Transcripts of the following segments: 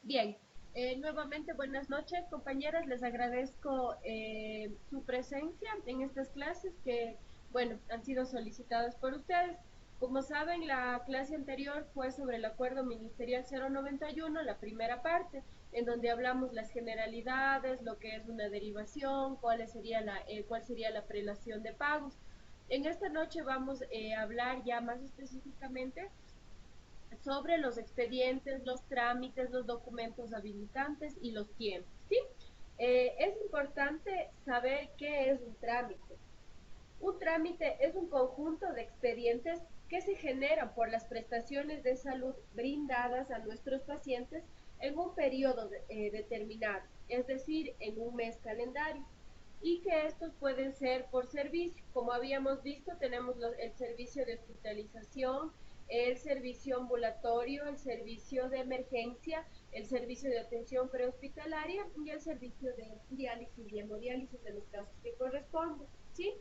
Bien, nuevamente buenas noches, compañeras. Les agradezco su presencia en estas clases que, bueno, han sido solicitadas por ustedes. Como saben, la clase anterior fue sobre el Acuerdo Ministerial 091, la primera parte, en donde hablamos las generalidades, lo que es una derivación, cuál sería la prelación de pagos. En esta noche vamos a hablar ya más específicamente sobre los expedientes, los trámites, los documentos habilitantes y los tiempos, ¿sí? Es importante saber qué es un trámite. Un trámite es un conjunto de expedientes que se generan por las prestaciones de salud brindadas a nuestros pacientes en un periodo determinado, es decir, en un mes calendario, y que estos pueden ser por servicio. Como habíamos visto, tenemos el servicio de hospitalización, el servicio ambulatorio, el servicio de emergencia, el servicio de atención prehospitalaria y el servicio de diálisis y hemodiálisis en los casos que corresponden, ¿sí?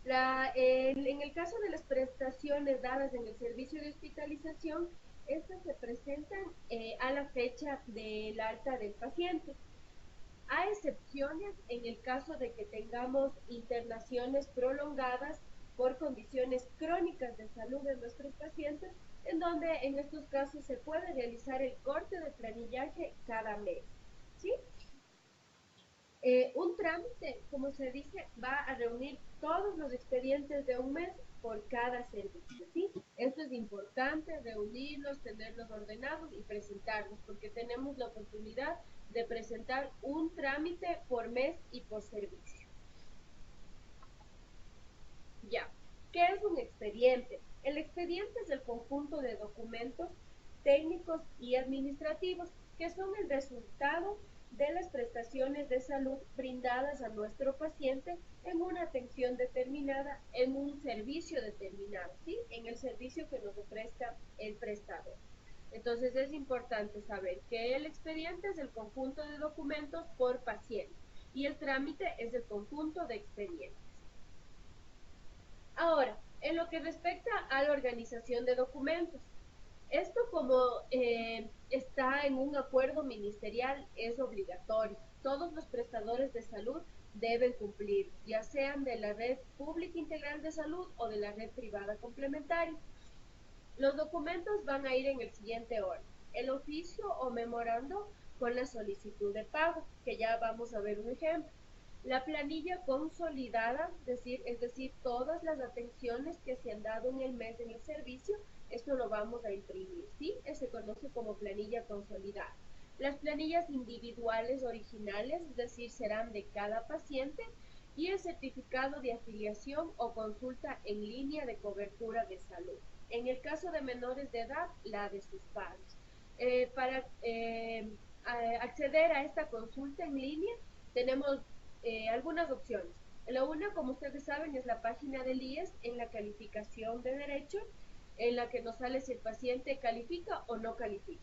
En el caso de las prestaciones dadas en el servicio de hospitalización, estas se presentan a la fecha del alta del paciente. Hay excepciones en el caso de que tengamos internaciones prolongadas por condiciones crónicas de salud de nuestros pacientes, en donde en estos casos se puede realizar el corte de planillaje cada mes, ¿sí? Un trámite, como se dice, va a reunir todos los expedientes de un mes por cada servicio, ¿sí? Esto es importante, reunirlos, tenerlos ordenados y presentarlos, porque tenemos la oportunidad de presentar un trámite por mes y por servicio. Ya, ¿qué es un expediente? El expediente es el conjunto de documentos técnicos y administrativos que son el resultado de las prestaciones de salud brindadas a nuestro paciente en una atención determinada, en un servicio determinado, ¿sí? En el servicio que nos presta el prestador. Entonces es importante saber que el expediente es el conjunto de documentos por paciente y el trámite es el conjunto de expedientes. Ahora, en lo que respecta a la organización de documentos, esto como está en un acuerdo ministerial es obligatorio. Todos los prestadores de salud deben cumplir, ya sean de la red pública integral de salud o de la red privada complementaria. Los documentos van a ir en el siguiente orden. El oficio o memorando con la solicitud de pago, que ya vamos a ver un ejemplo. La planilla consolidada, es decir, todas las atenciones que se han dado en el mes en el servicio, esto lo vamos a imprimir, ¿sí? Se conoce como planilla consolidada. Las planillas individuales originales, es decir, serán de cada paciente, y el certificado de afiliación o consulta en línea de cobertura de salud. En el caso de menores de edad, la de sus padres. Para acceder a esta consulta en línea, tenemos algunas opciones. La una, como ustedes saben, es la página del IES en la calificación de derecho, en la que nos sale si el paciente califica o no califica.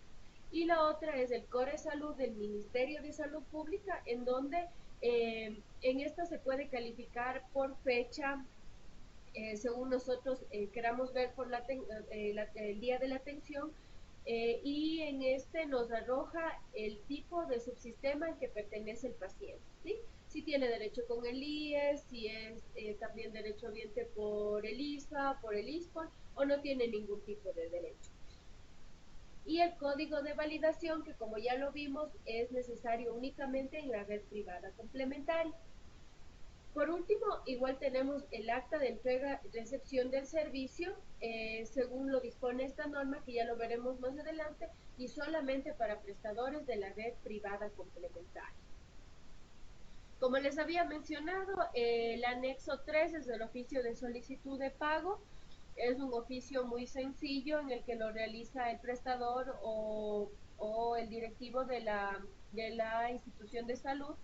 Y la otra es el Core Salud del Ministerio de Salud Pública, en donde en esta se puede calificar por fecha, según nosotros queramos ver por el día de la atención, y en este nos arroja el tipo de subsistema al que pertenece el paciente, ¿sí? Si tiene derecho con el IES, si es también derechohabiente por el ISA, por el ISPOL, o no tiene ningún tipo de derecho. Y el código de validación, que como ya lo vimos, es necesario únicamente en la red privada complementaria. Por último, igual tenemos el acta de entrega y recepción del servicio, según lo dispone esta norma, que ya lo veremos más adelante, y solamente para prestadores de la red privada complementaria. Como les había mencionado, el anexo 3 es el oficio de solicitud de pago. Es un oficio muy sencillo en el que lo realiza el prestador o el directivo de la institución de salud,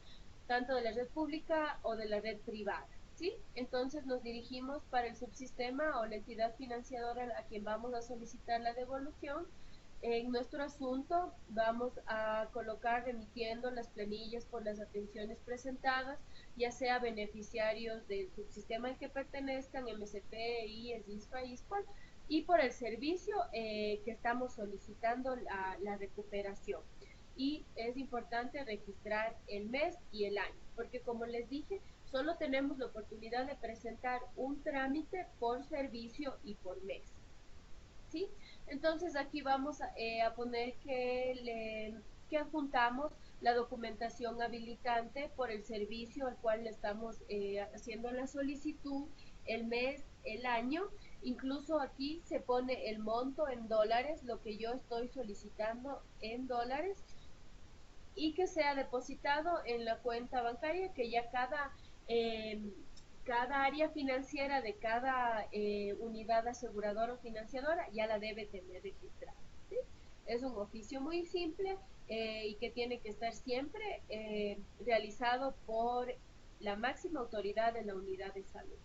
tanto de la red pública o de la red privada, ¿sí? Entonces nos dirigimos para el subsistema o la entidad financiadora a quien vamos a solicitar la devolución. En nuestro asunto vamos a colocar remitiendo las planillas por las atenciones presentadas, ya sea beneficiarios del subsistema al que pertenezcan, MSP, IES, ISPA, ISPOL, y por el servicio que estamos solicitando la recuperación. Y es importante registrar el mes y el año, porque como les dije, solo tenemos la oportunidad de presentar un trámite por servicio y por mes. ¿Sí? Entonces aquí vamos a poner que adjuntamos la documentación habilitante por el servicio al cual le estamos haciendo la solicitud, el mes, el año. Incluso aquí se pone el monto en dólares, lo que yo estoy solicitando en dólares, y que sea depositado en la cuenta bancaria que ya eh, cada área financiera de cada unidad aseguradora o financiadora ya la debe tener registrada. ¿Sí? Es un oficio muy simple y que tiene que estar siempre realizado por la máxima autoridad de la unidad de salud.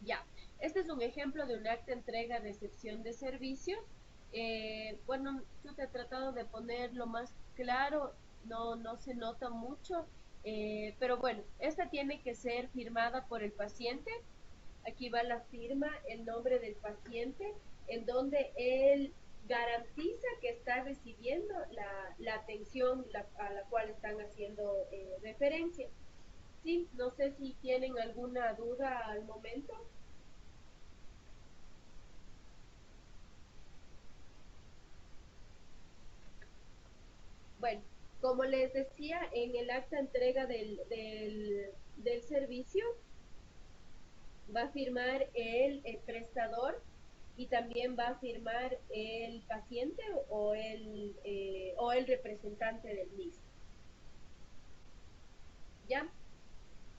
Ya, este es un ejemplo de un acta de entrega de excepción de servicios. Bueno, yo te he tratado de ponerlo más claro, no se nota mucho, pero bueno, esta tiene que ser firmada por el paciente. Aquí va la firma, el nombre del paciente, en donde él garantiza que está recibiendo la atención a la cual están haciendo referencia. Sí, no sé si tienen alguna duda al momento. Bueno, como les decía, en el acta de entrega del servicio va a firmar el prestador y también va a firmar el paciente o el representante del mismo. ¿Ya?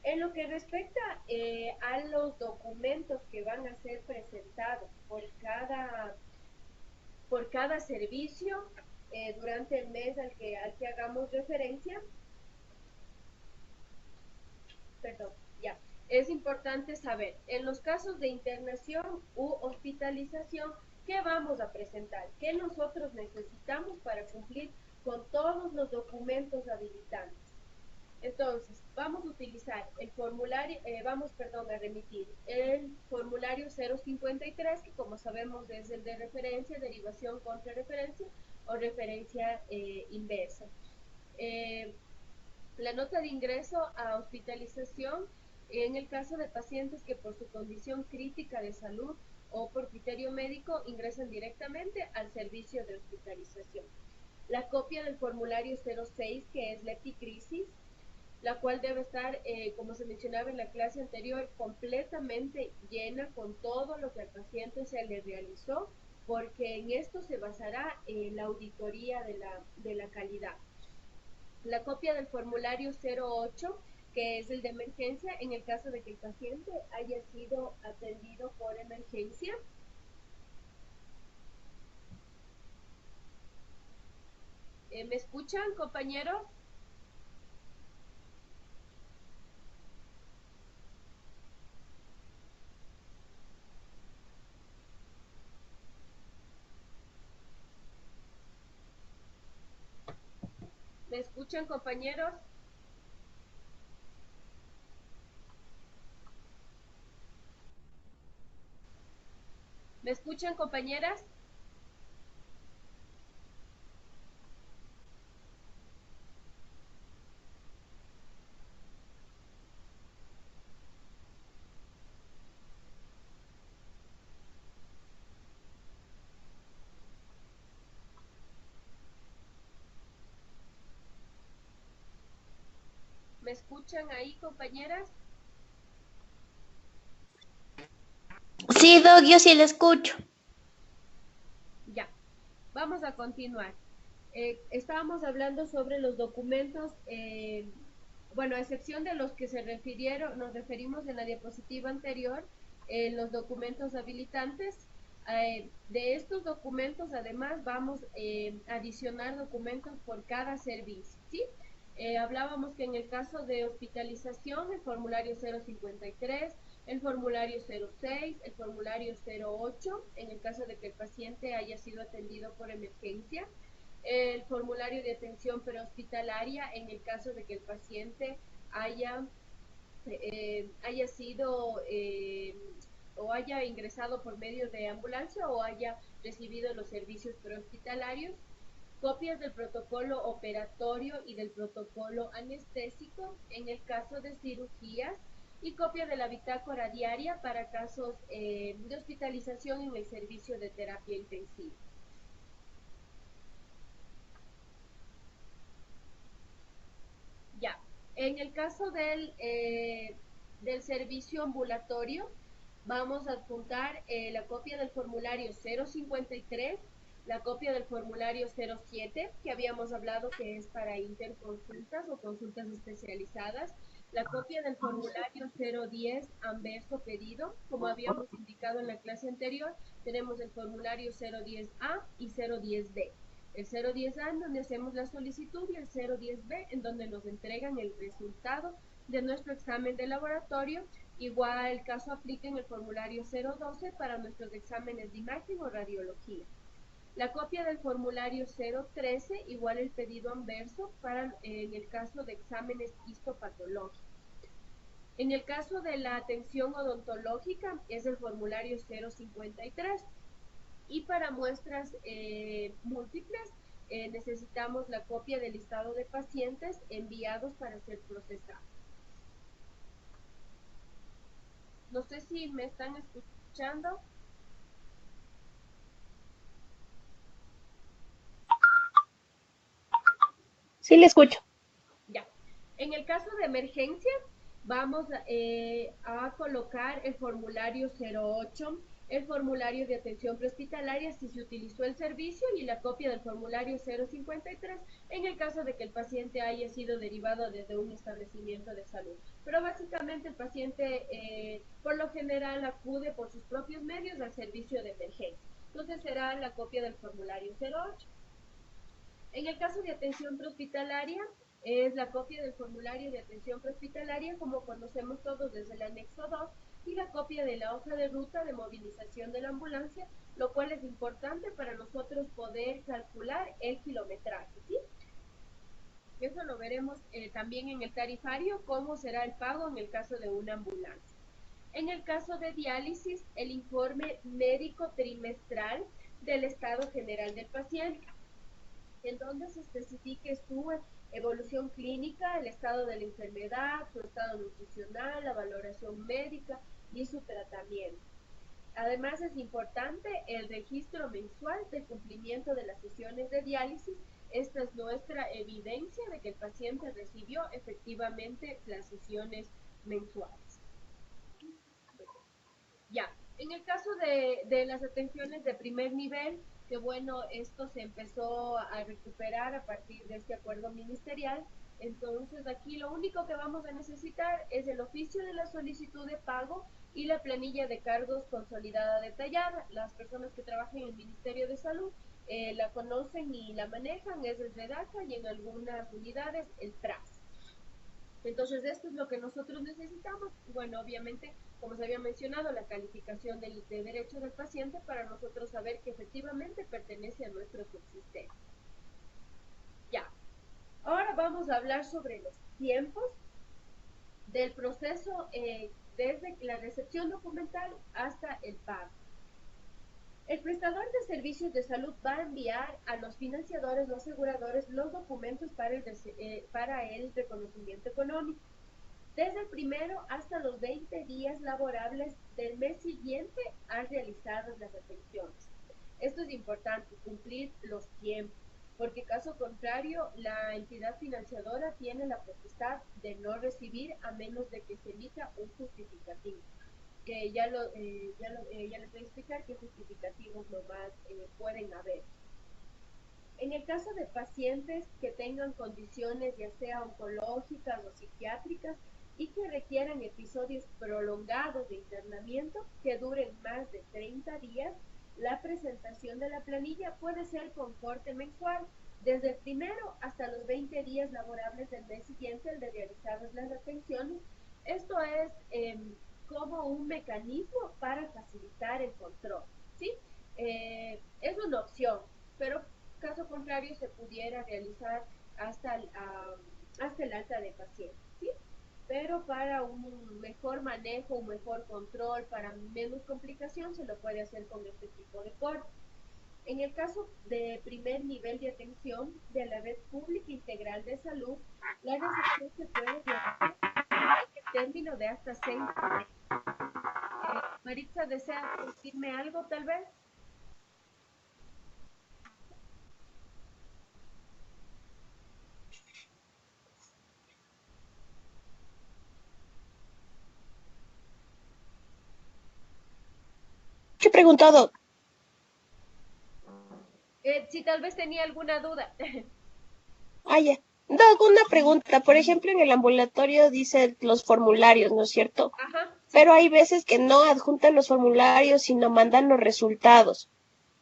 En lo que respecta a los documentos que van a ser presentados por cada servicio durante el mes al que hagamos referencia, perdón, ya. Es importante saber, en los casos de internación u hospitalización, ¿qué vamos a presentar? ¿Qué nosotros necesitamos para cumplir con todos los documentos habilitantes? Entonces, vamos a utilizar el formulario, a remitir el formulario 053, que como sabemos es el de referencia, derivación contra referencia o referencia inversa. La nota de ingreso a hospitalización en el caso de pacientes que por su condición crítica de salud o por criterio médico ingresan directamente al servicio de hospitalización. La copia del formulario 06, que es la epicrisis, la cual debe estar, como se mencionaba en la clase anterior, completamente llena con todo lo que al paciente se le realizó, porque en esto se basará la auditoría de la calidad. La copia del formulario 08, que es el de emergencia, en el caso de que el paciente haya sido atendido por emergencia. ¿Me escuchan, compañeros? ¿Me escuchan, compañeros? ¿Me escuchan, compañeras? ¿Me escuchan ahí, compañeras? Sí, Doc, yo sí le escucho. Ya, vamos a continuar. Estábamos hablando sobre los documentos, bueno, a excepción de los que se refirieron, nos referimos en la diapositiva anterior, los documentos habilitantes. De estos documentos, además, vamos a adicionar documentos por cada servicio, ¿sí? Hablábamos que en el caso de hospitalización, el formulario 053, el formulario 06, el formulario 08, en el caso de que el paciente haya sido atendido por emergencia, el formulario de atención prehospitalaria en el caso de que el paciente haya sido o haya ingresado por medio de ambulancia o haya recibido los servicios prehospitalarios, copias del protocolo operatorio y del protocolo anestésico en el caso de cirugías y copia de la bitácora diaria para casos de hospitalización en el servicio de terapia intensiva. Ya, en el caso del servicio ambulatorio, vamos a adjuntar la copia del formulario 053, la copia del formulario 07, que habíamos hablado que es para interconsultas o consultas especializadas, la copia del formulario 010, anverso pedido, como habíamos indicado en la clase anterior, tenemos el formulario 010A y 010B. El 010A en donde hacemos la solicitud y el 010B en donde nos entregan el resultado de nuestro examen de laboratorio. Igual el caso aplica en el formulario 012 para nuestros exámenes de imagen o radiología. La copia del formulario 013, igual el pedido anverso para en el caso de exámenes histopatológicos. En el caso de la atención odontológica es el formulario 053. Y para muestras múltiples necesitamos la copia del listado de pacientes enviados para ser procesados. No sé si me están escuchando. Sí, le escucho. Ya. En el caso de emergencia, vamos a colocar el formulario 08, el formulario de atención prehospitalaria si se utilizó el servicio y la copia del formulario 053 en el caso de que el paciente haya sido derivado desde un establecimiento de salud. Pero básicamente el paciente por lo general acude por sus propios medios al servicio de emergencia. Entonces será la copia del formulario 08. En el caso de atención prehospitalaria, es la copia del formulario de atención prehospitalaria, como conocemos todos desde el anexo 2, y la copia de la hoja de ruta de movilización de la ambulancia, lo cual es importante para nosotros poder calcular el kilometraje, ¿sí? Eso lo veremos también en el tarifario, cómo será el pago en el caso de una ambulancia. En el caso de diálisis, el informe médico trimestral del estado general del paciente, en donde se especifique su evolución clínica, el estado de la enfermedad, su estado nutricional, la valoración médica y su tratamiento. Además, es importante el registro mensual del cumplimiento de las sesiones de diálisis. Esta es nuestra evidencia de que el paciente recibió efectivamente las sesiones mensuales. Ya, en el caso de las atenciones de primer nivel, que bueno, esto se empezó a recuperar a partir de este acuerdo ministerial, entonces aquí lo único que vamos a necesitar es el oficio de la solicitud de pago y la planilla de cargos consolidada detallada. Las personas que trabajan en el Ministerio de Salud la conocen y la manejan, es el REDACA y en algunas unidades el TRAS. Entonces, esto es lo que nosotros necesitamos. Bueno, obviamente, como se había mencionado, la calificación de derecho del paciente para nosotros saber que efectivamente pertenece a nuestro subsistema. Ya. Ahora vamos a hablar sobre los tiempos del proceso desde la recepción documental hasta el pago. El prestador de servicios de salud va a enviar a los financiadores o aseguradores los documentos para el reconocimiento económico. Desde el primero hasta los 20 días laborables del mes siguiente a realizadas las atenciones. Esto es importante, cumplir los tiempos, porque caso contrario, la entidad financiadora tiene la potestad de no recibir a menos de que se emita un justificativo, que ya les voy a explicar qué justificativos nomás pueden haber. En el caso de pacientes que tengan condiciones ya sea oncológicas o psiquiátricas y que requieran episodios prolongados de internamiento que duren más de 30 días, la presentación de la planilla puede ser con corte mensual, desde el primero hasta los 20 días laborables del mes siguiente al de realizadas las atenciones. Esto es como un mecanismo para facilitar el control, ¿sí? Es una opción, pero caso contrario se pudiera realizar hasta el alta de pacientes, ¿sí? pero para un mejor manejo, un mejor control, para menos complicación, se lo puede hacer con este tipo de corte. En el caso de primer nivel de atención de la red pública integral de salud, la recepción se puede realizar en el término de hasta 6 meses. Maritza, ¿desea decirme algo tal vez? Yo he preguntado, Si tal vez tenía alguna duda. ya. Doc, una pregunta. Por ejemplo, en el ambulatorio dice los formularios, ¿no es cierto? Ajá, sí. Pero hay veces que no adjuntan los formularios, sino mandan los resultados.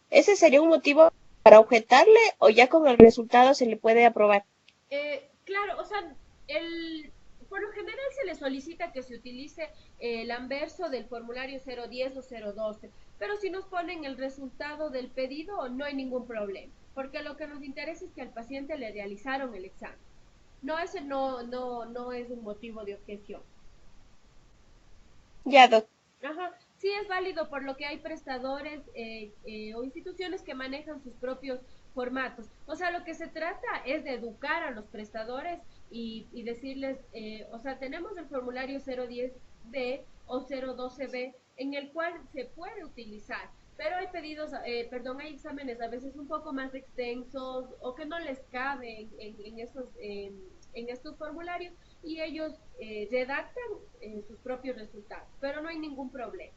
¿Ese sería un motivo para objetarle o ya con el resultado se le puede aprobar? Claro, o sea, por lo general se le solicita que se utilice el anverso del formulario 010 o 012, pero si nos ponen el resultado del pedido no hay ningún problema, porque lo que nos interesa es que al paciente le realizaron el examen. No, ese no es un motivo de objeción. Ya, Doc. Ajá, sí es válido por lo que hay prestadores o instituciones que manejan sus propios formatos. O sea, lo que se trata es de educar a los prestadores y decirles, o sea, tenemos el formulario 010B o 012B en el cual se puede utilizar, pero hay pedidos, perdón, hay exámenes a veces un poco más extensos o que no les caben en estos formularios y ellos redactan sus propios resultados, pero no hay ningún problema.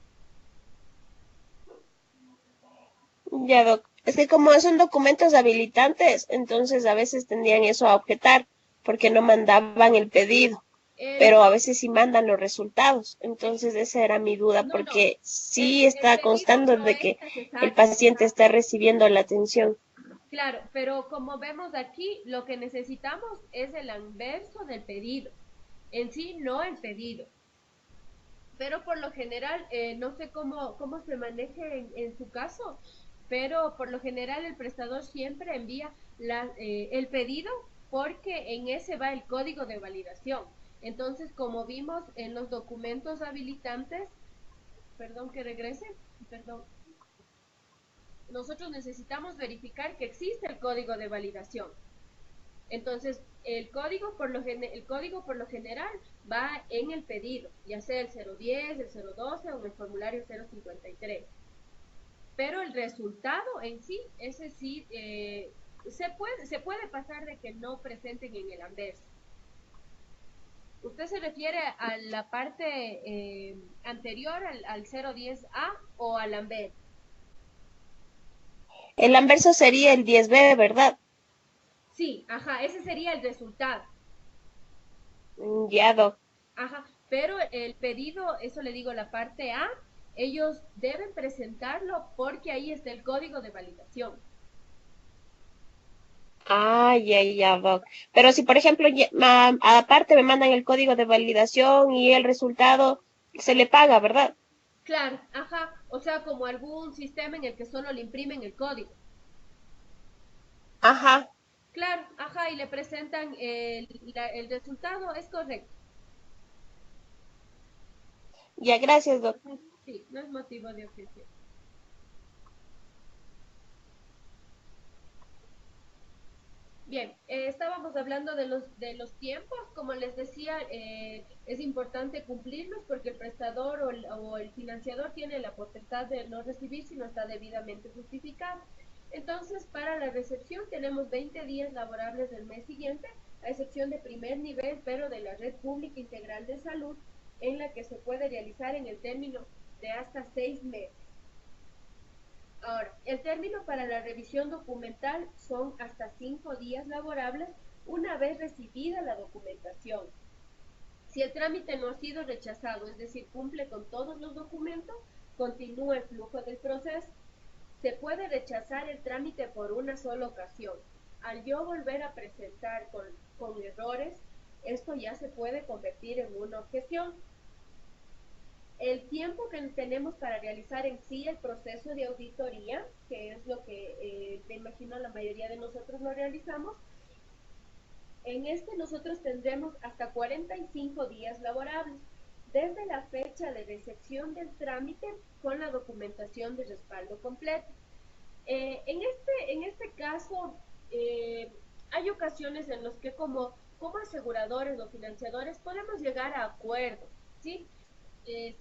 Ya, Doc. Es que como son documentos habilitantes, entonces a veces tendrían eso a objetar, porque no mandaban el pedido, El, pero a veces sí mandan los resultados. Entonces esa era mi duda, no, porque sí el está pedido constando no de es que el necesario. paciente está recibiendo la atención. Claro, pero como vemos aquí, lo que necesitamos es el anverso del pedido, en sí no el pedido. Pero por lo general, no sé cómo se maneje en su caso, pero por lo general el prestador siempre envía el pedido porque en ese va el código de validación. Entonces, como vimos en los documentos habilitantes, perdón que regrese, perdón, nosotros necesitamos verificar que existe el código de validación. Entonces, el código por lo general va en el pedido, ya sea el 010, el 012 o el formulario 053. Pero el resultado en sí, ese sí, se puede pasar de que no presenten en el anverso. ¿Usted se refiere a la parte anterior al 010A o al anverso? El anverso sería el 10B, ¿verdad? Sí, ajá, ese sería el resultado. Ya, Doc. Ajá, pero el pedido, eso le digo, la parte A, ellos deben presentarlo porque ahí está el código de validación. Ya, Doc. Pero si, por ejemplo, aparte me mandan el código de validación y el resultado, se le paga, ¿verdad? Claro, ajá, o sea, como algún sistema en el que solo le imprimen el código. Ajá. Claro, ajá, y le presentan el resultado, es correcto. Ya, gracias, Doc. Ujú, sí, no es motivo de objeción. Bien, estábamos hablando de los tiempos. Como les decía, es importante cumplirlos porque el prestador o el financiador tiene la potestad de no recibir si no está debidamente justificado. Entonces, para la recepción tenemos 20 días laborables del mes siguiente, a excepción de primer nivel, pero de la red pública integral de salud, en la que se puede realizar en el término de hasta 6 meses. Ahora, el término para la revisión documental son hasta 5 días laborables una vez recibida la documentación. Si el trámite no ha sido rechazado, es decir, cumple con todos los documentos, continúa el flujo del proceso. Se puede rechazar el trámite por una sola ocasión. Al yo volver a presentar con errores, esto ya se puede convertir en una objeción. El tiempo que tenemos para realizar en sí el proceso de auditoría, que es lo que me imagino la mayoría de nosotros lo realizamos, En este nosotros tendremos hasta 45 días laborables, desde la fecha de recepción del trámite con la documentación de respaldo completa. En este caso, hay ocasiones en las que como aseguradores o financiadores podemos llegar a acuerdos, ¿sí?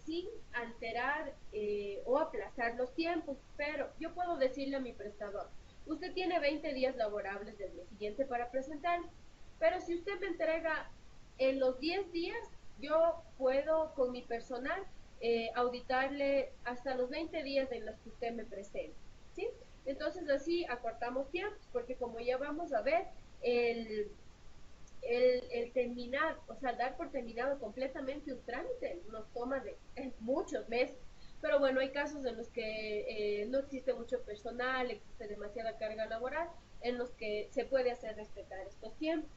Sin alterar o aplazar los tiempos, pero yo puedo decirle a mi prestador, usted tiene 20 días laborables del mes siguiente para presentar, pero si usted me entrega en los 10 días, yo puedo con mi personal auditarle hasta los 20 días en los que usted me presente, ¿sí? Entonces así acortamos tiempos, porque como ya vamos a ver, el, el terminar, o sea, dar por terminado completamente un trámite nos toma de muchos meses. Pero bueno, hay casos en los que no existe mucho personal, existe demasiada carga laboral, en los que se puede hacer respetar estos tiempos.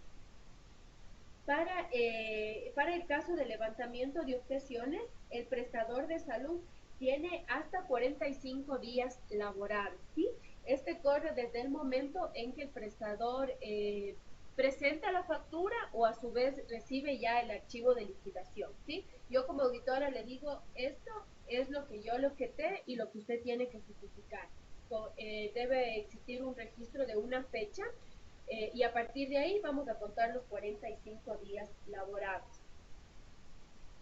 Para el caso de levantamiento de objeciones, el prestador de salud tiene hasta 45 días laborables, ¿sí? Este corre desde el momento en que el prestador presenta la factura o a su vez recibe ya el archivo de liquidación, ¿sí? Yo como auditora le digo, esto es lo que yo le objeté y lo que usted tiene que justificar. Debe existir un registro de una fecha y a partir de ahí vamos a contar los 45 días laborables.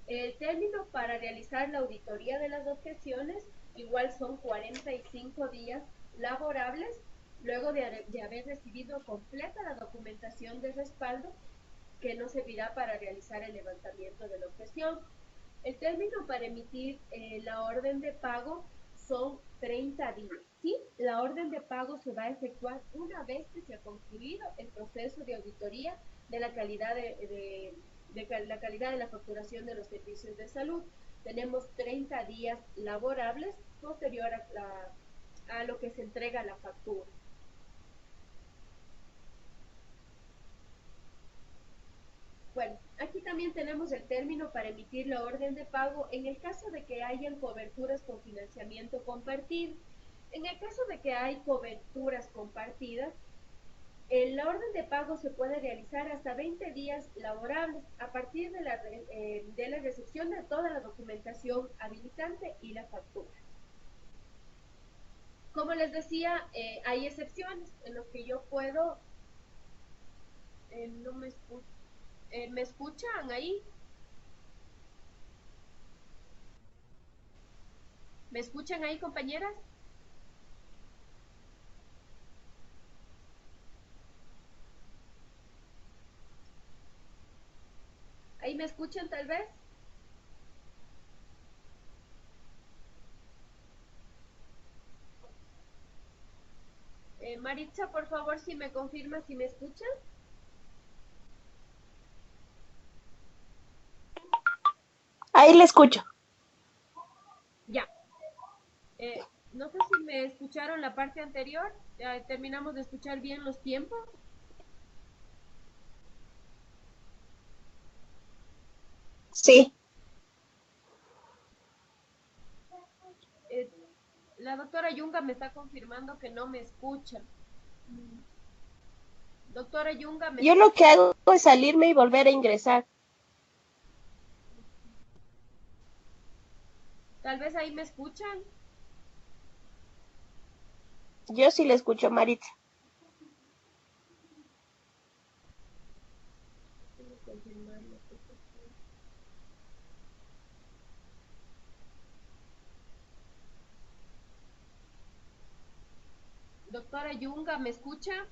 El término para realizar la auditoría de las objeciones igual son 45 días laborables luego de haber recibido completa la documentación de respaldo que nos servirá para realizar el levantamiento de la objeción. El término para emitir la orden de pago son 30 días, ¿sí? La orden de pago se va a efectuar una vez que se ha concluido el proceso de auditoría de la calidad la calidad de la facturación de los servicios de salud. Tenemos 30 días laborables posterior a lo que se entrega la factura. Bueno, aquí también tenemos el término para emitir la orden de pago en el caso de que hayan coberturas con financiamiento compartido. En el caso de que hay coberturas compartidas, la orden de pago se puede realizar hasta 20 días laborables a partir de la recepción de toda la documentación habilitante y la factura. Como les decía, hay excepciones en las que yo puedo... no me escucho. ¿Me escuchan ahí? ¿Me escuchan ahí, compañeras? ¿Ahí me escuchan tal vez? Maritza, por favor, si me confirma si me escuchan. Ahí le escucho. Ya. No sé si me escucharon la parte anterior. Ya terminamos de escuchar bien los tiempos. Sí. Eh, la doctora Yunga me está confirmando que no me escucha. Doctora Yunga, ¿me Yo escucha? lo que hago es salirme y volver a ingresar. Tal vez ahí me escuchan. Yo sí le escucho, Maritza. Doctora Yunga, ¿me escucha?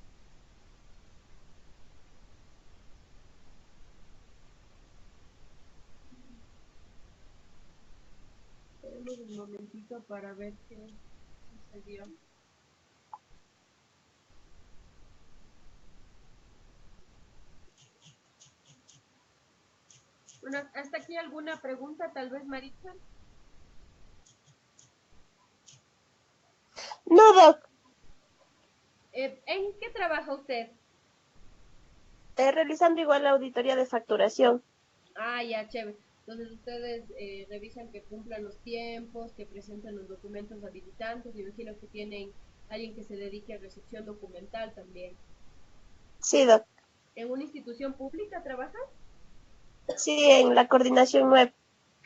Tenemos un momentito para ver qué sucedió. Bueno, ¿hasta aquí alguna pregunta, tal vez, Maritza? No, Doc. ¿En qué trabaja usted? Realizando igual la auditoría de facturación. Ah, ya, chévere. Entonces ustedes revisan que cumplan los tiempos, que presenten los documentos habilitantes. Me imagino que tienen alguien que se dedique a recepción documental también. Sí, Doc. ¿En una institución pública trabajas? Sí, en la coordinación 9.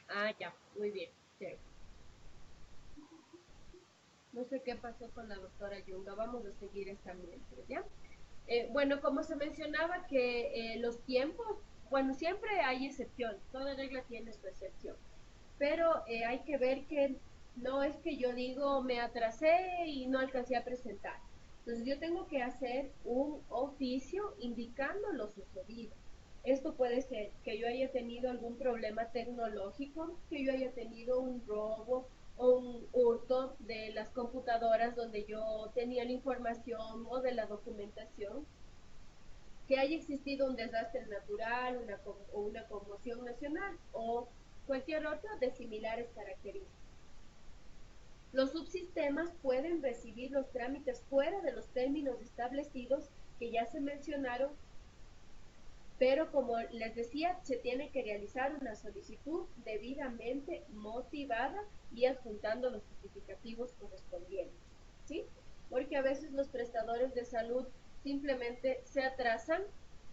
Ah, ya, muy bien. Chévere. No sé qué pasó con la doctora Yunga. Vamos a seguir esta mientras, ¿ya? Bueno, como se mencionaba que los tiempos, bueno, siempre hay excepciones, toda regla tiene su excepción, pero hay que ver que no es que yo digo me atrasé y no alcancé a presentar. Entonces yo tengo que hacer un oficio indicando lo sucedido. Esto puede ser que yo haya tenido algún problema tecnológico, que yo haya tenido un robo o un hurto de las computadoras donde yo tenía la información o de la documentación, que haya existido un desastre natural o una conmoción nacional o cualquier otro de similares características. Los subsistemas pueden recibir los trámites fuera de los términos establecidos que ya se mencionaron, pero como les decía, se tiene que realizar una solicitud debidamente motivada y adjuntando los justificativos correspondientes, ¿sí? Porque a veces los prestadores de salud simplemente se atrasan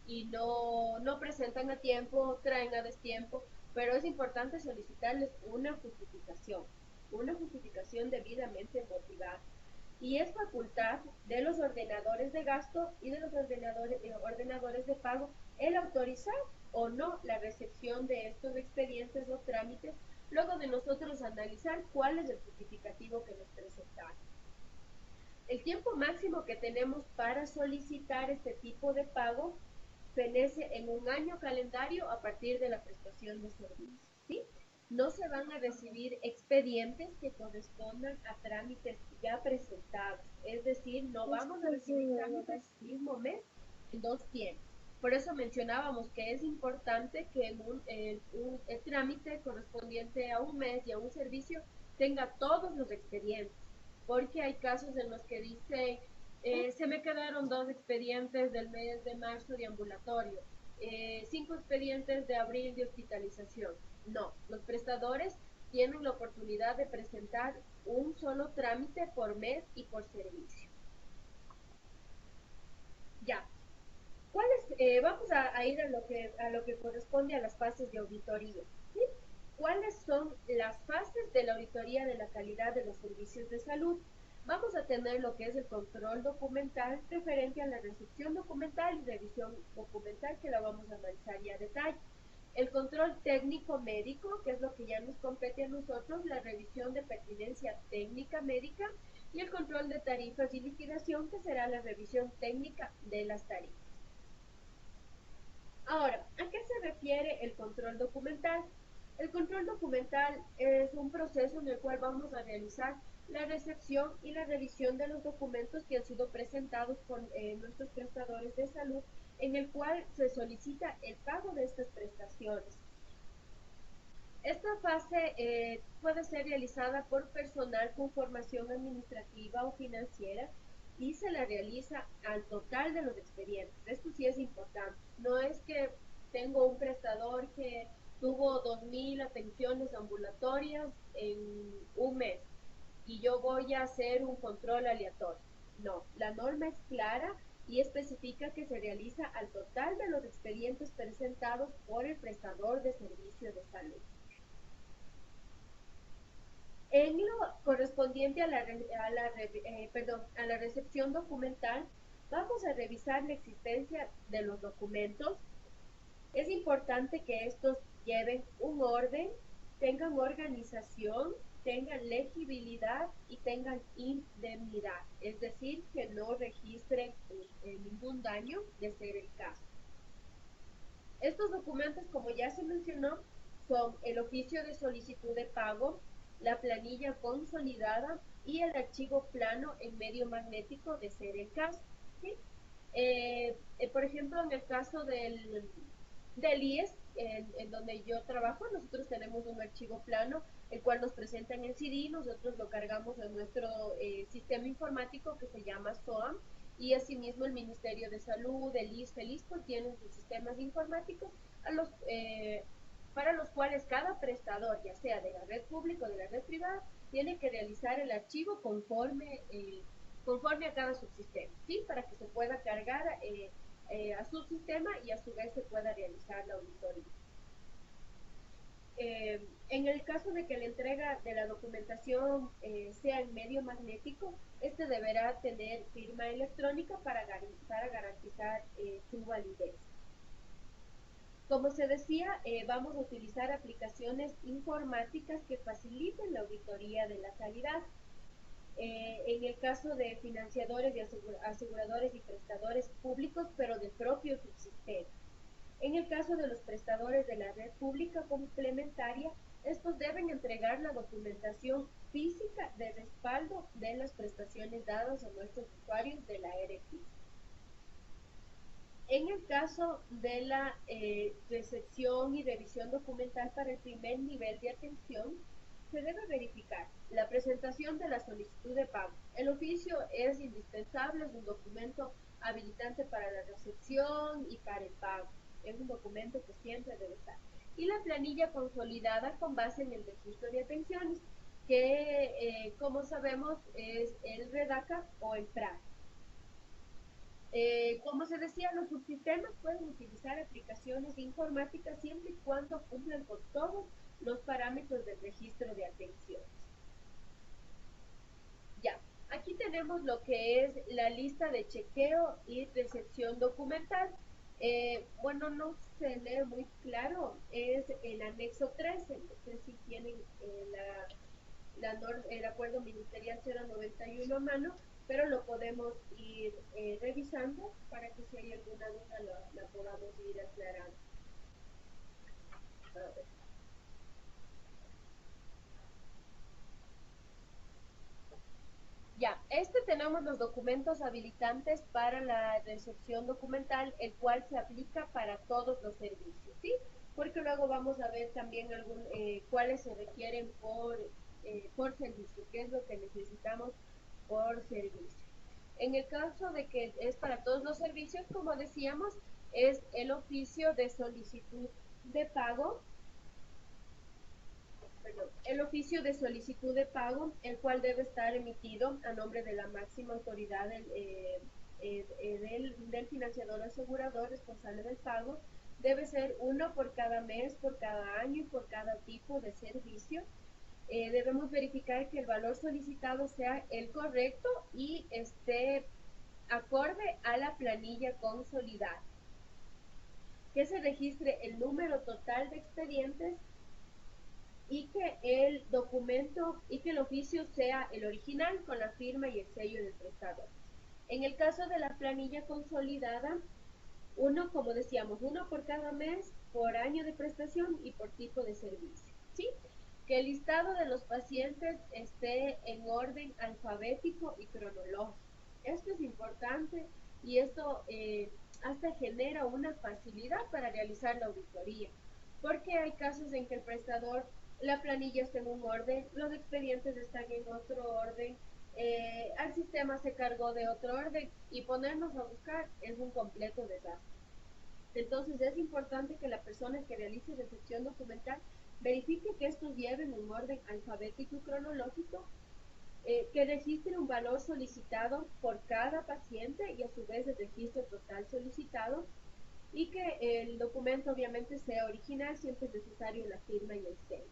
y no presentan a tiempo, traen a destiempo, pero es importante solicitarles una justificación debidamente motivada. Y es facultad de los ordenadores de gasto y de los ordenadores de pago el autorizar o no la recepción de estos expedientes o trámites luego de nosotros analizar cuál es el justificativo que nos presentaron. El tiempo máximo que tenemos para solicitar este tipo de pago fenece en un año calendario a partir de la prestación de servicios, ¿sí? No se van a recibir expedientes que correspondan a trámites ya presentados, es decir, no vamos a recibir trámites el mismo mes en dos tiempos. Por eso mencionábamos que es importante que el trámite correspondiente a un mes y a un servicio tenga todos los expedientes, porque hay casos en los que dice se me quedaron 2 expedientes del mes de marzo de ambulatorio, 5 expedientes de abril de hospitalización. No, los prestadores tienen la oportunidad de presentar un solo trámite por mes y por servicio. Ya, vamos a ir a lo que corresponde a las fases de auditoría, ¿sí? ¿Cuáles son las fases de la auditoría de la calidad de los servicios de salud? Vamos a tener lo que es el control documental referente a la recepción documental y revisión documental, que la vamos a analizar ya a detalle. El control técnico médico, que es lo que ya nos compete a nosotros, la revisión de pertinencia técnica médica, y el control de tarifas y liquidación, que será la revisión técnica de las tarifas. Ahora, ¿a qué se refiere el control documental? El control documental es un proceso en el cual vamos a realizar la recepción y la revisión de los documentos que han sido presentados por nuestros prestadores de salud, en el cual se solicita el pago de estas prestaciones. Esta fase puede ser realizada por personal con formación administrativa o financiera y se la realiza al total de los expedientes. Esto sí es importante. No es que tengo un prestador que tuvo 2.000 atenciones ambulatorias en un mes y yo voy a hacer un control aleatorio. No, la norma es clara y especifica que se realiza al total de los expedientes presentados por el prestador de servicio de salud. En lo correspondiente a la recepción documental, vamos a revisar la existencia de los documentos. Es importante que estos lleven un orden, tengan organización, tengan legibilidad y tengan indemnidad, es decir, que no registren ningún daño de ser el caso. Estos documentos, como ya se mencionó, son el oficio de solicitud de pago, la planilla consolidada y el archivo plano en medio magnético de ser el caso, ¿sí? Por ejemplo, en el caso del IES, en donde yo trabajo, nosotros tenemos un archivo plano, el cual nos presenta en el CD, nosotros lo cargamos en nuestro sistema informático que se llama SOAM, y asimismo el Ministerio de Salud, el ISFE, el ISPO tienen sus sistemas informáticos para los cuales cada prestador, ya sea de la red pública o de la red privada, tiene que realizar el archivo conforme a cada subsistema, ¿sí? Para que se pueda cargar a su sistema y a su vez se pueda realizar la auditoría. En el caso de que la entrega de la documentación sea en medio magnético, este deberá tener firma electrónica para garantizar su validez. Como se decía, vamos a utilizar aplicaciones informáticas que faciliten la auditoría de la calidad. En el caso de financiadores y aseguradores y prestadores públicos, pero de propio subsistema. En el caso de los prestadores de la red pública complementaria, estos deben entregar la documentación física de respaldo de las prestaciones dadas a nuestros usuarios de la RFI. En el caso de la recepción y revisión documental para el primer nivel de atención, se debe verificar la presentación de la solicitud de pago. El oficio es indispensable, es un documento habilitante para la recepción y para el pago. Es un documento que siempre debe estar. Y la planilla consolidada con base en el registro de atenciones, que como sabemos es el REDACA o el PRA. Como se decía, los subsistemas pueden utilizar aplicaciones informáticas siempre y cuando cumplan con todos los parámetros del registro de atenciones. Ya, aquí tenemos lo que es la lista de chequeo y recepción documental. Bueno, no se lee muy claro, es el anexo 13, no sé si tienen el acuerdo ministerial 091 a mano, pero lo podemos ir revisando para que si hay alguna duda la podamos ir aclarando. A ver. Ya, tenemos los documentos habilitantes para la recepción documental, el cual se aplica para todos los servicios, ¿sí? Porque luego vamos a ver también cuáles se requieren por servicio, qué es lo que necesitamos por servicio. En el caso de que es para todos los servicios, como decíamos, es el oficio de solicitud de pago, el oficio de solicitud de pago, el cual debe estar emitido a nombre de la máxima autoridad del financiador o asegurador responsable del pago. Debe ser uno por cada mes, por cada año y por cada tipo de servicio. Debemos verificar que el valor solicitado sea el correcto y esté acorde a la planilla consolidada. Que se registre el número total de expedientes y que el documento y que el oficio sea el original con la firma y el sello del prestador. En el caso de la planilla consolidada, como decíamos, uno por cada mes, por año de prestación y por tipo de servicio, ¿sí? Que el listado de los pacientes esté en orden alfabético y cronológico. Esto es importante y esto hasta genera una facilidad para realizar la auditoría, porque hay casos en que el prestador, la planilla está en un orden, los expedientes están en otro orden, al sistema se cargó de otro orden y ponernos a buscar es un completo desastre. Entonces es importante que la persona que realice recepción documental verifique que estos lleven un orden alfabético y cronológico, que registre un valor solicitado por cada paciente y a su vez el registro total solicitado, y que el documento obviamente sea original, siempre es necesario la firma y el sello.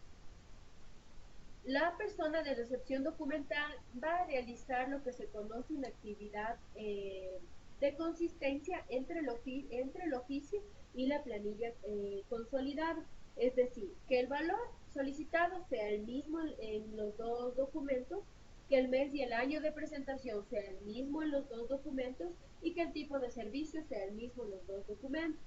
La persona de recepción documental va a realizar lo que se conoce una actividad de consistencia entre el oficio y la planilla consolidada. Es decir, que el valor solicitado sea el mismo en los dos documentos, que el mes y el año de presentación sea el mismo en los dos documentos y que el tipo de servicio sea el mismo en los dos documentos.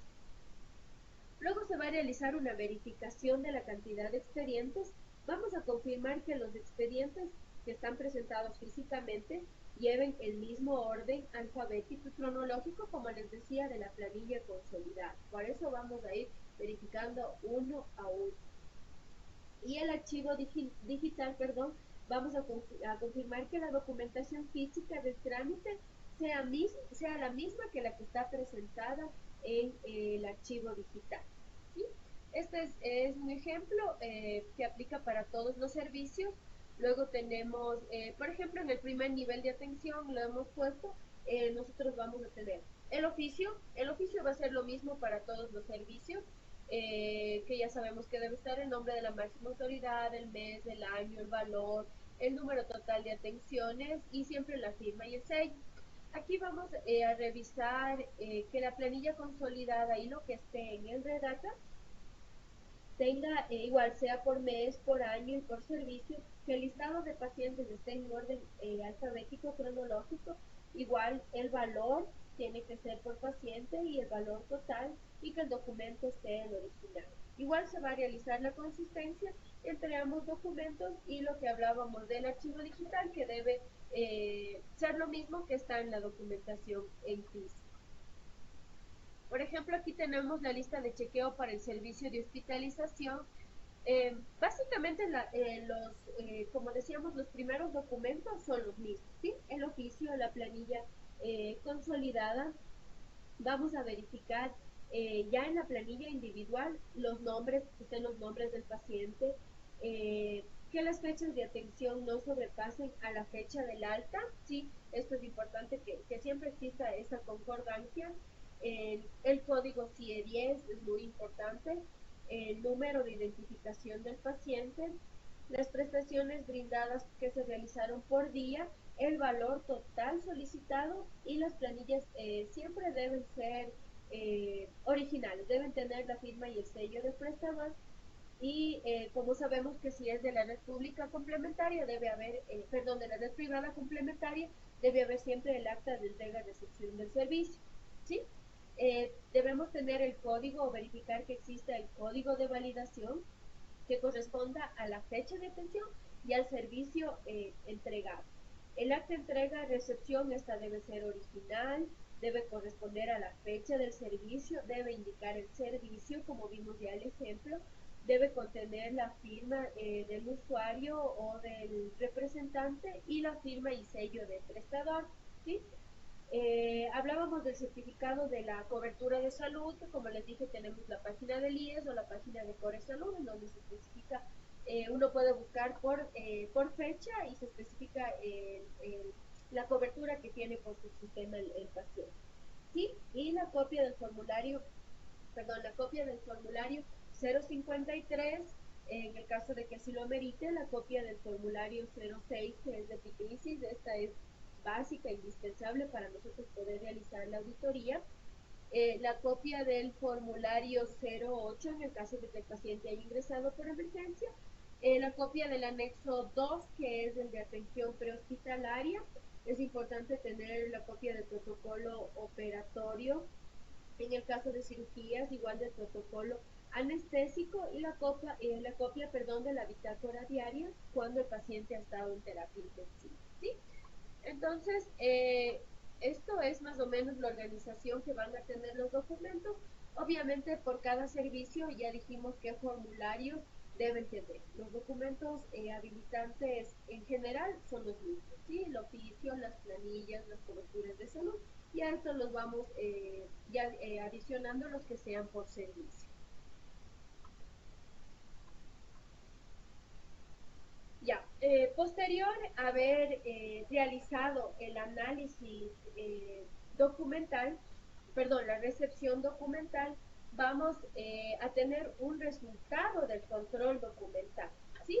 Luego se va a realizar una verificación de la cantidad de expedientes. Vamos a confirmar que los expedientes que están presentados físicamente lleven el mismo orden alfabético y cronológico, como les decía, de la planilla consolidada. Por eso vamos a ir verificando uno a uno. Y el archivo digital, vamos a confirmar que la documentación física del trámite sea la misma que la que está presentada en el archivo digital, ¿sí? Este es un ejemplo que aplica para todos los servicios. Luego tenemos, por ejemplo, en el primer nivel de atención, lo hemos puesto, nosotros vamos a tener El oficio va a ser lo mismo para todos los servicios, que ya sabemos que debe estar el nombre de la máxima autoridad, el mes, el año, el valor, el número total de atenciones y siempre la firma y el sello. Aquí vamos a revisar que la planilla consolidada y lo que esté en el Redata tenga igual, sea por mes, por año y por servicio, que el listado de pacientes esté en orden alfabético cronológico, igual el valor tiene que ser por paciente y el valor total y que el documento esté en original. Igual se va a realizar la consistencia entre ambos documentos y lo que hablábamos del archivo digital que debe ser lo mismo que está en la documentación en físico. Por ejemplo, aquí tenemos la lista de chequeo para el servicio de hospitalización. Básicamente, como decíamos, los primeros documentos son los mismos, ¿sí? El oficio, la planilla consolidada. Vamos a verificar ya en la planilla individual los nombres, que estén los nombres del paciente, que las fechas de atención no sobrepasen a la fecha del alta, ¿sí? Esto es importante que siempre exista esa concordancia. El código CIE-10 es muy importante, el número de identificación del paciente, las prestaciones brindadas que se realizaron por día, el valor total solicitado y las planillas siempre deben ser originales, deben tener la firma y el sello del prestador y como sabemos que si es de la red pública complementaria debe haber, perdón, de la red privada complementaria debe haber siempre el acta de entrega y recepción del servicio, ¿sí? Debemos tener el código o verificar que exista el código de validación que corresponda a la fecha de atención y al servicio entregado. El acta de entrega-recepción, esta debe ser original, debe corresponder a la fecha del servicio, debe indicar el servicio, como vimos ya el ejemplo, debe contener la firma del usuario o del representante y la firma y sello del prestador, ¿sí? Hablábamos del certificado de la cobertura de salud, que como les dije tenemos la página del IES o la página de Core Salud, en donde se especifica, uno puede buscar por fecha y se especifica la cobertura que tiene por su sistema el paciente. ¿Sí? Y la copia del formulario, perdón, la copia del formulario 053, en el caso de que así lo amerite, la copia del formulario 06, que es de crisis, esta es básica, indispensable para nosotros poder realizar la auditoría. La copia del formulario 08 en el caso de que el paciente haya ingresado por emergencia. La copia del anexo 2, que es el de atención prehospitalaria. Es importante tener la copia del protocolo operatorio. En el caso de cirugías, igual del protocolo anestésico y la copia, perdón, de la bitácora diaria cuando el paciente ha estado en terapia intensiva, ¿sí? Entonces, esto es más o menos la organización que van a tener los documentos. Obviamente, por cada servicio ya dijimos qué formularios deben tener. Los documentos habilitantes en general son los mismos, ¿sí? El oficio, las planillas, las coberturas de salud. Y a esto los vamos adicionando los que sean por servicio. Ya, posterior a haber realizado el análisis documental, perdón, la recepción documental, vamos a tener un resultado del control documental, ¿sí?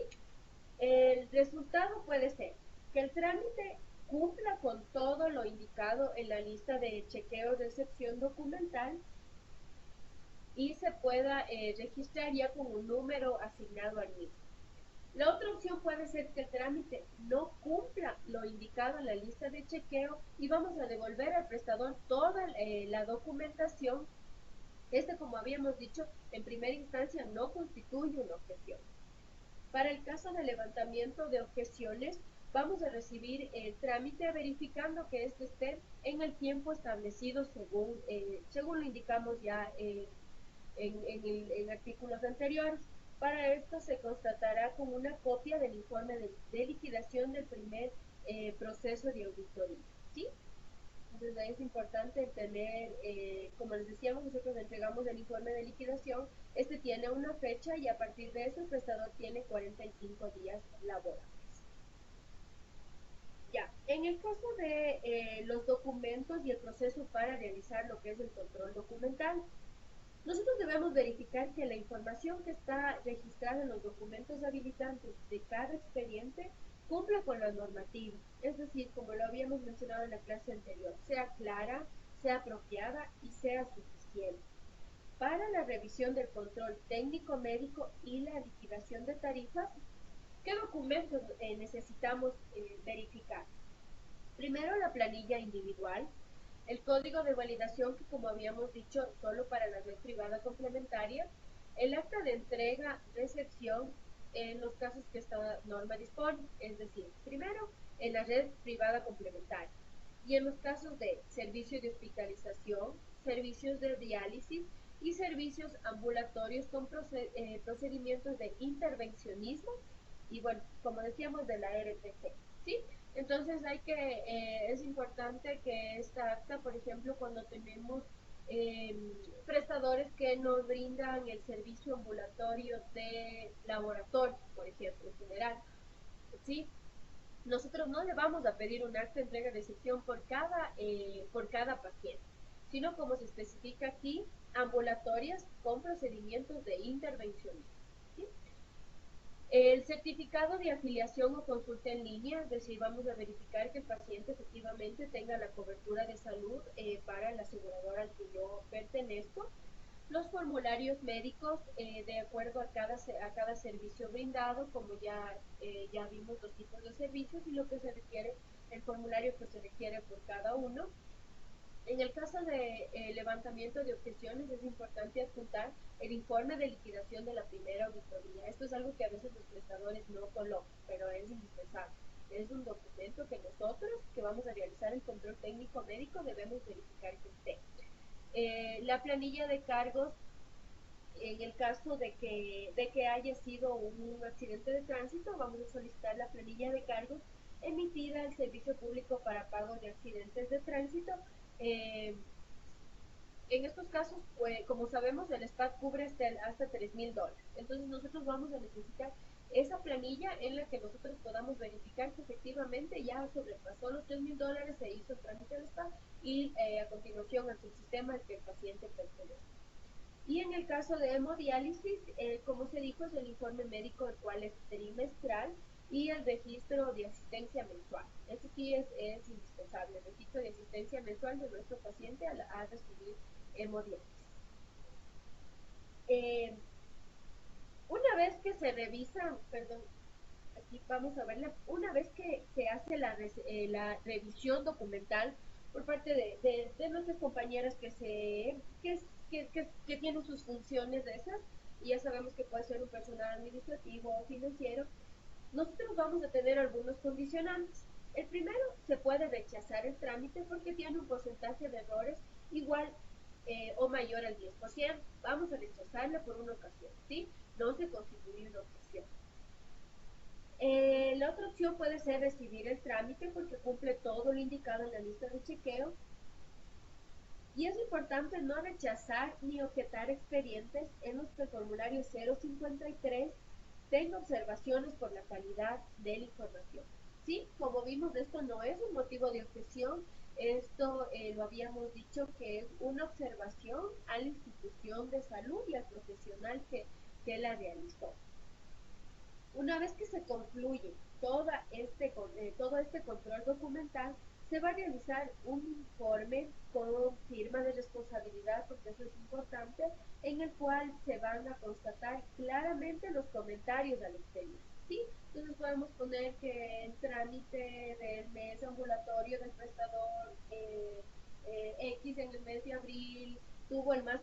El resultado puede ser que el trámite cumpla con todo lo indicado en la lista de chequeo de recepción documental y se pueda registrar ya con un número asignado al mismo. La otra opción puede ser que el trámite no cumpla lo indicado en la lista de chequeo y vamos a devolver al prestador toda la documentación. Como habíamos dicho, en primera instancia no constituye una objeción. Para el caso de levantamiento de objeciones, vamos a recibir el trámite verificando que éste esté en el tiempo establecido según lo indicamos ya en artículos anteriores. Para esto se constatará con una copia del informe de liquidación del primer proceso de auditoría, ¿sí? Entonces es importante tener, como les decíamos, nosotros entregamos el informe de liquidación, este tiene una fecha y a partir de eso el prestador tiene 45 días laborables. Ya, En el caso de los documentos y el proceso para realizar lo que es el control documental, nosotros debemos verificar que la información que está registrada en los documentos habilitantes de cada expediente cumpla con la normativa, es decir, como lo habíamos mencionado en la clase anterior, sea clara, sea apropiada y sea suficiente. Para la revisión del control técnico médico y la liquidación de tarifas, ¿qué documentos necesitamos verificar? Primero, la planilla individual, el código de validación que, como habíamos dicho, solo para la red privada complementaria, el acta de entrega, recepción en los casos que esta norma dispone, es decir, primero en la red privada complementaria y en los casos de servicio de hospitalización, servicios de diálisis y servicios ambulatorios con procedimientos de intervencionismo y bueno, como decíamos, de la RTC, ¿sí? Entonces es importante que esta acta, por ejemplo, cuando tenemos eh, prestadores que nos brindan el servicio ambulatorio de laboratorio, por ejemplo, en general, ¿sí? Nosotros no le vamos a pedir un acta de entrega de recepción por cada paciente, sino como se especifica aquí, ambulatorias con procedimientos de intervención. ¿Sí? El certificado de afiliación o consulta en línea, es decir, vamos a verificar que el paciente efectivamente tenga la cobertura de salud para la aseguradora al que yo pertenezco. Los formularios médicos de acuerdo a cada servicio brindado, como ya vimos los tipos de servicios y lo que se requiere, el formulario que se requiere por cada uno. En el caso de levantamiento de objeciones es importante adjuntar el informe de liquidación de la primera auditoría. Esto es algo que a veces los prestadores no colocan, pero es indispensable. Es un documento que nosotros, que vamos a realizar el control técnico médico, debemos verificar que esté. La planilla de cargos, en el caso de que haya sido un accidente de tránsito, vamos a solicitar la planilla de cargos emitida al Servicio Público para Pagos de Accidentes de Tránsito. Eh, en estos casos, pues, como sabemos, el SPAT cubre hasta $3,000. Entonces, nosotros vamos a necesitar esa planilla en la que nosotros podamos verificar que efectivamente ya sobrepasó los $3,000, se hizo el trámite del SPAT y a continuación al subsistema al que el paciente pertenece. Y en el caso de hemodiálisis, como se dijo, es el informe médico, el cual es trimestral, y el registro de asistencia mensual. Eso sí es indispensable, el registro de asistencia mensual de nuestro paciente a recibir hemodiálisis. Eh, una vez que se revisa, perdón, aquí vamos a verla, una vez que se hace la revisión documental por parte de nuestras compañeras que tienen sus funciones de esas, y ya sabemos que puede ser un personal administrativo o financiero, nosotros vamos a tener algunos condicionantes. El primero, se puede rechazar el trámite porque tiene un porcentaje de errores igual o mayor al 10%. Vamos a rechazarla por una ocasión, ¿sí? No se constituye una objeción. La otra opción puede ser recibir el trámite porque cumple todo lo indicado en la lista de chequeo. Y es importante no rechazar ni objetar expedientes en los que el formulario 053 tenga observaciones por la calidad de la información. Sí, como vimos, esto no es un motivo de objeción, esto lo habíamos dicho que es una observación a la institución de salud y al profesional que la realizó. Una vez que se concluye todo este control documental, se va a realizar un informe con firma de responsabilidad, porque eso es importante, en el cual se van a constatar claramente los comentarios al expediente, ¿sí? Entonces podemos poner que el trámite del mes ambulatorio del prestador X en el mes de abril tuvo más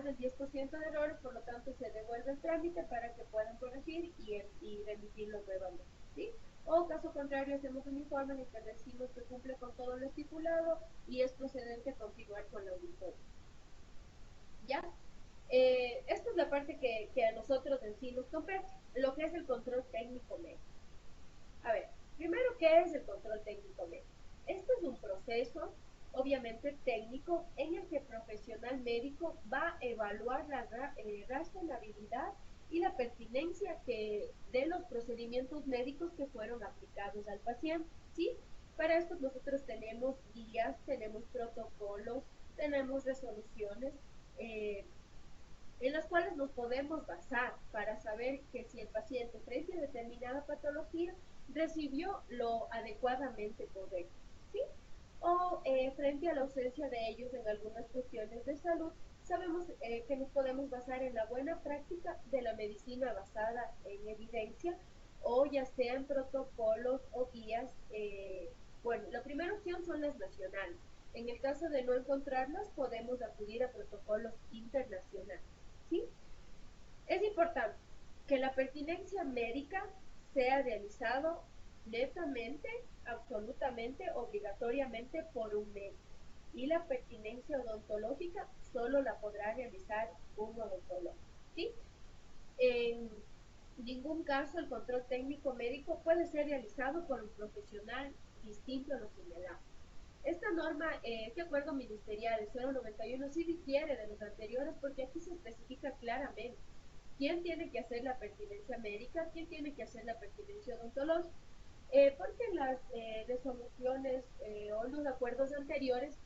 del 10% de errores, por lo tanto se devuelve el trámite para que puedan corregir y remitirlo nuevamente, ¿sí? O caso contrario, hacemos un informe en el que decimos que cumple con todo lo estipulado y es procedente continuar con la auditoría. ¿Ya? Esta es la parte que a nosotros en sí nos compete, lo que es el control técnico médico. A ver, primero, ¿qué es el control técnico médico? Este es un proceso, obviamente técnico, en el que el profesional médico va a evaluar la razonabilidad y la pertinencia de los procedimientos médicos que fueron aplicados al paciente, ¿sí? Para esto nosotros tenemos guías, tenemos protocolos, tenemos resoluciones eh, en las cuales nos podemos basar para saber que si el paciente frente a determinada patología recibió lo adecuadamente correcto, ¿sí? O frente a la ausencia de ellos en algunas cuestiones de salud, sabemos que nos podemos basar en la buena práctica de la medicina basada en evidencia o ya sea en protocolos o guías. Bueno, la primera opción son las nacionales. En el caso de no encontrarlas, podemos acudir a protocolos internacionales. ¿Sí? Es importante que la pertinencia médica sea realizado netamente, absolutamente, obligatoriamente por un médico. Y la pertinencia odontológica solo la podrá realizar un odontólogo. ¿Sí? En ningún caso el control técnico médico puede ser realizado por un profesional distinto a lo señalado. Esta norma, este acuerdo ministerial, el 091, sí difiere de los anteriores porque aquí se especifica claramente quién tiene que hacer la pertinencia médica, quién tiene que hacer la pertinencia odontológica, porque en las resoluciones o los acuerdos anteriores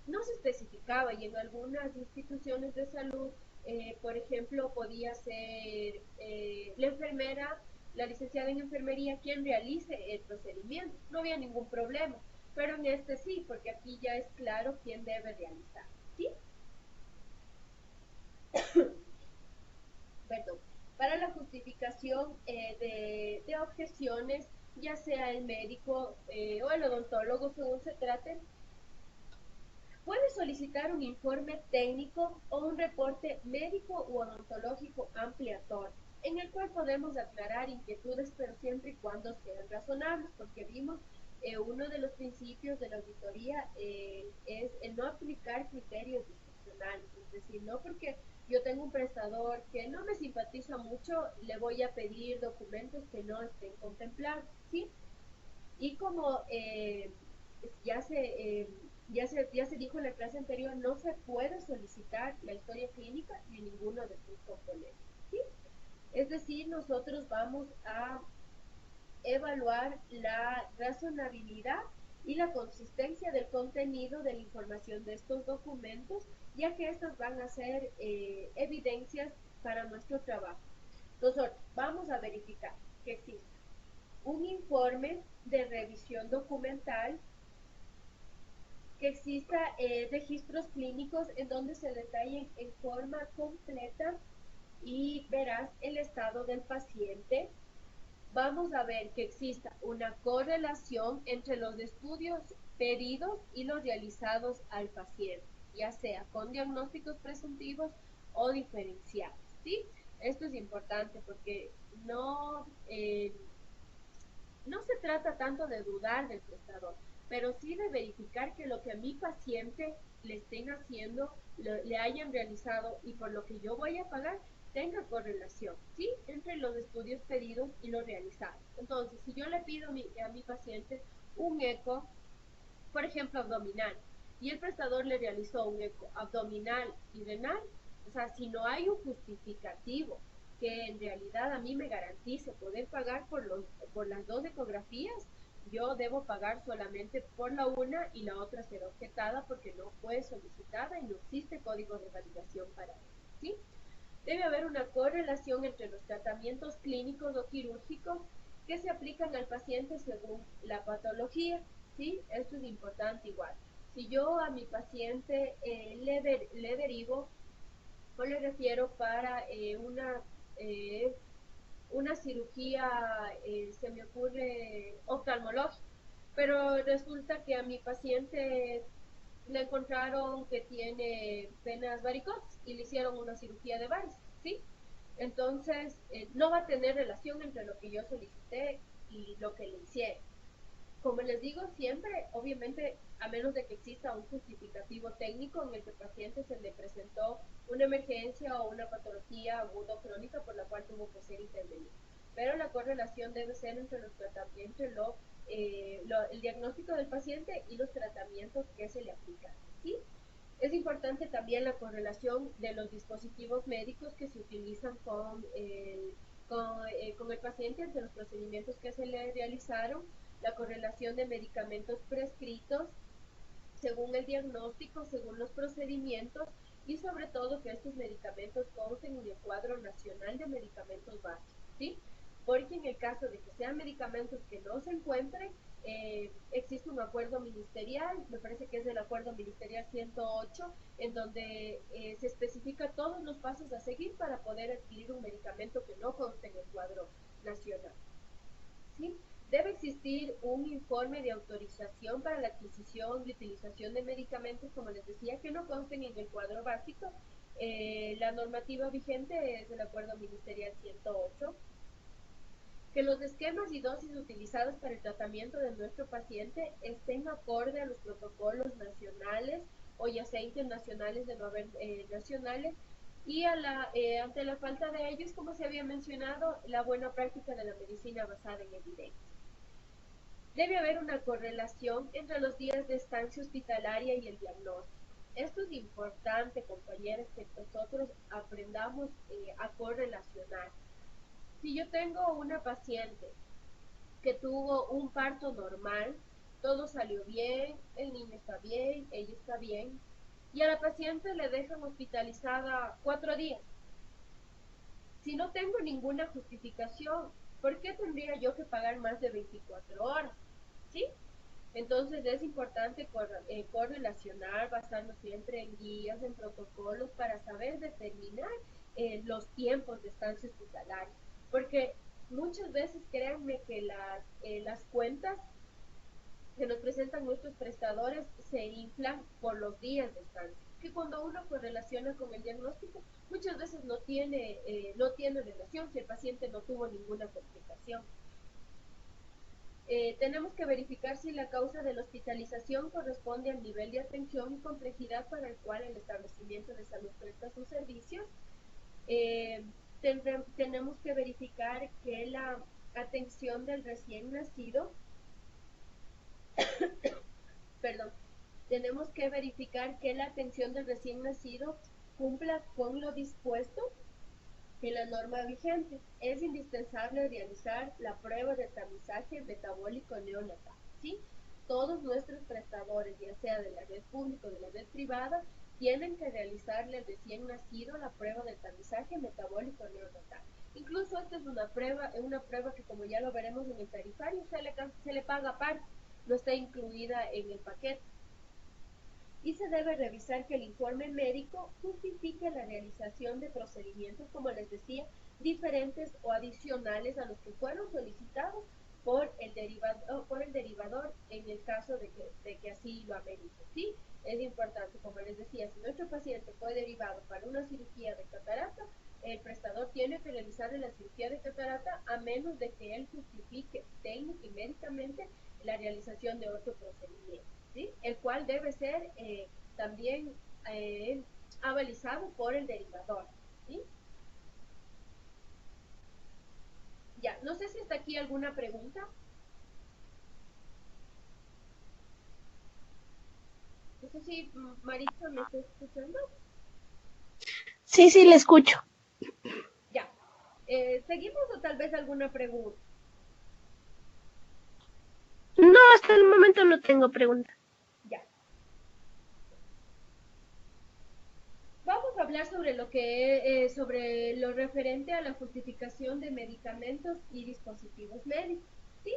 no se especificaba y en algunas instituciones de salud, por ejemplo, podía ser la enfermera, la licenciada en enfermería quien realice el procedimiento, no había ningún problema, pero en este sí, porque aquí ya es claro quién debe realizar, ¿sí? Perdón. Para la justificación de objeciones, ya sea el médico o el odontólogo, según se trate, puede solicitar un informe técnico o un reporte médico u odontológico ampliatorio, en el cual podemos aclarar inquietudes, pero siempre y cuando sean razonables, porque vimos uno de los principios de la auditoría es el no aplicar criterios discrecionales, es decir, no porque yo tengo un prestador que no me simpatiza mucho, le voy a pedir documentos que no estén contemplados, ¿sí? Y como ya se, eh, ya se dijo en la clase anterior, no se puede solicitar la historia clínica ni ninguno de sus componentes, ¿sí? Es decir, nosotros vamos a evaluar la razonabilidad y la consistencia del contenido de la información de estos documentos, ya que estas van a ser evidencias para nuestro trabajo. Nosotros vamos a verificar que existe un informe de revisión documental, que exista registros clínicos en donde se detallen en forma completa y veraz el estado del paciente. Vamos a ver que exista una correlación entre los estudios pedidos y los realizados al paciente, ya sea con diagnósticos presuntivos o diferenciados, ¿sí? Esto es importante porque no se trata tanto de dudar del prestador, pero sí de verificar que lo que a mi paciente le estén haciendo, le hayan realizado y por lo que yo voy a pagar, tenga correlación, ¿sí? Entre los estudios pedidos y los realizados. Entonces, si yo le pido a mi paciente un eco, por ejemplo, abdominal, y el prestador le realizó un eco abdominal y renal, o sea, si no hay un justificativo que en realidad a mí me garantice poder pagar por las dos ecografías, yo debo pagar solamente por la una y la otra será objetada porque no fue solicitada y no existe código de validación para ello, ¿sí? Debe haber una correlación entre los tratamientos clínicos o quirúrgicos que se aplican al paciente según la patología, ¿sí? Esto es importante igual. Si yo a mi paciente le derivo o le refiero para una cirugía, se me ocurre, oftalmológica, pero resulta que a mi paciente le encontraron que tiene venas varicosas y le hicieron una cirugía de varices, ¿sí? Entonces, no va a tener relación entre lo que yo solicité y lo que le hicieron. Como les digo siempre, obviamente, a menos de que exista un justificativo técnico en el que al paciente se le presentó una emergencia o una patología aguda o crónica por la cual tuvo que ser intervenido. Pero la correlación debe ser entre los tratamientos, el diagnóstico del paciente y los tratamientos que se le aplican, ¿sí? Es importante también la correlación de los dispositivos médicos que se utilizan con el paciente ante los procedimientos que se le realizaron. la correlación de medicamentos prescritos según el diagnóstico, según los procedimientos y sobre todo que estos medicamentos consten en el cuadro nacional de medicamentos básicos, ¿sí? Porque en el caso de que sean medicamentos que no se encuentren, existe un acuerdo ministerial, me parece que es el acuerdo ministerial 108, en donde se especifica todos los pasos a seguir para poder adquirir un medicamento que no conste en el cuadro nacional, ¿sí? Debe existir un informe de autorización para la adquisición y utilización de medicamentos, como les decía, que no consten en el cuadro básico. La normativa vigente es el Acuerdo Ministerial 108. Que los esquemas y dosis utilizados para el tratamiento de nuestro paciente estén acorde a los protocolos nacionales o ya sea internacionales de no haber nacionales y ante la falta de ellos, como se había mencionado, la buena práctica de la medicina basada en evidencia. Debe haber una correlación entre los días de estancia hospitalaria y el diagnóstico. Esto es importante, compañeros, que nosotros aprendamos a correlacionar. Si yo tengo una paciente que tuvo un parto normal, todo salió bien, el niño está bien, ella está bien, y a la paciente le dejan hospitalizada 4 días. Si no tengo ninguna justificación, ¿por qué tendría yo que pagar más de 24 horas? ¿Sí? Entonces es importante correlacionar, basarnos siempre en guías, en protocolos para saber determinar los tiempos de estancia hospitalaria. Porque muchas veces créanme que las cuentas que nos presentan nuestros prestadores se inflan por los días de estancia. Que cuando uno correlaciona con el diagnóstico, muchas veces no tiene relación si el paciente no tuvo ninguna complicación. Tenemos que verificar si la causa de la hospitalización corresponde al nivel de atención y complejidad para el cual el establecimiento de salud presta sus servicios. Tenemos que verificar que la atención del recién nacido, perdón, tenemos que verificar que la atención del recién nacido cumpla con lo dispuesto en la norma vigente. Es indispensable realizar la prueba de tamizaje metabólico neonatal, ¿sí? Todos nuestros prestadores, ya sea de la red pública o de la red privada, tienen que realizarle al recién nacido la prueba de tamizaje metabólico neonatal. Incluso esta es una prueba que, como ya lo veremos en el tarifario, se le paga aparte, no está incluida en el paquete. Y se debe revisar que el informe médico justifique la realización de procedimientos, como les decía, diferentes o adicionales a los que fueron solicitados por el derivador en el caso de que así lo amerite, ¿sí? Es importante, como les decía, si nuestro paciente fue derivado para una cirugía de catarata, el prestador tiene que realizarle la cirugía de catarata a menos de que él justifique técnica y médicamente la realización de otro procedimiento, ¿sí? El cual debe ser también avalizado por el derivador, ¿sí? Ya, no sé si está aquí alguna pregunta. No sé si Maritza me está escuchando. Sí, sí, le escucho. Ya. ¿Seguimos o tal vez alguna pregunta? No, hasta el momento no tengo pregunta. Ya. Vamos a hablar sobre sobre lo referente a la justificación de medicamentos y dispositivos médicos, ¿sí?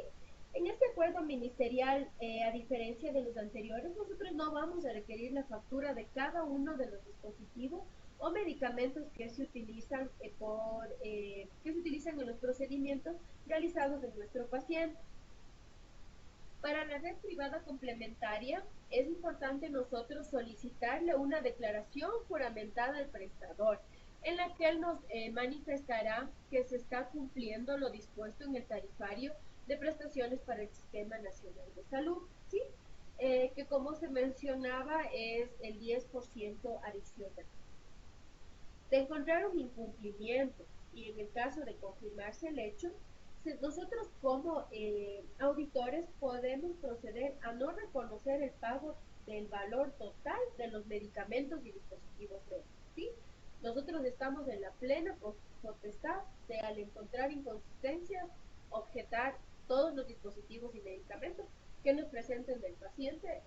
En este acuerdo ministerial, a diferencia de los anteriores, nosotros no vamos a requerir la factura de cada uno de los dispositivos o medicamentos que se utilizan en los procedimientos realizados en nuestro paciente. Para la red privada complementaria, es importante nosotros solicitarle una declaración juramentada al prestador, en la que él nos manifestará que se está cumpliendo lo dispuesto en el tarifario de prestaciones para el Sistema Nacional de Salud, ¿sí? Que como se mencionaba es el 10% adicional. De encontrar un incumplimiento y en el caso de confirmarse el hecho, nosotros como auditores podemos proceder a no reconocer el pago del valor total de los medicamentos y dispositivos médicos, ¿sí? Nosotros estamos en la plena potestad de, al encontrar inconsistencias, objetar todos los dispositivos y medicamentos que nos presenten del paciente,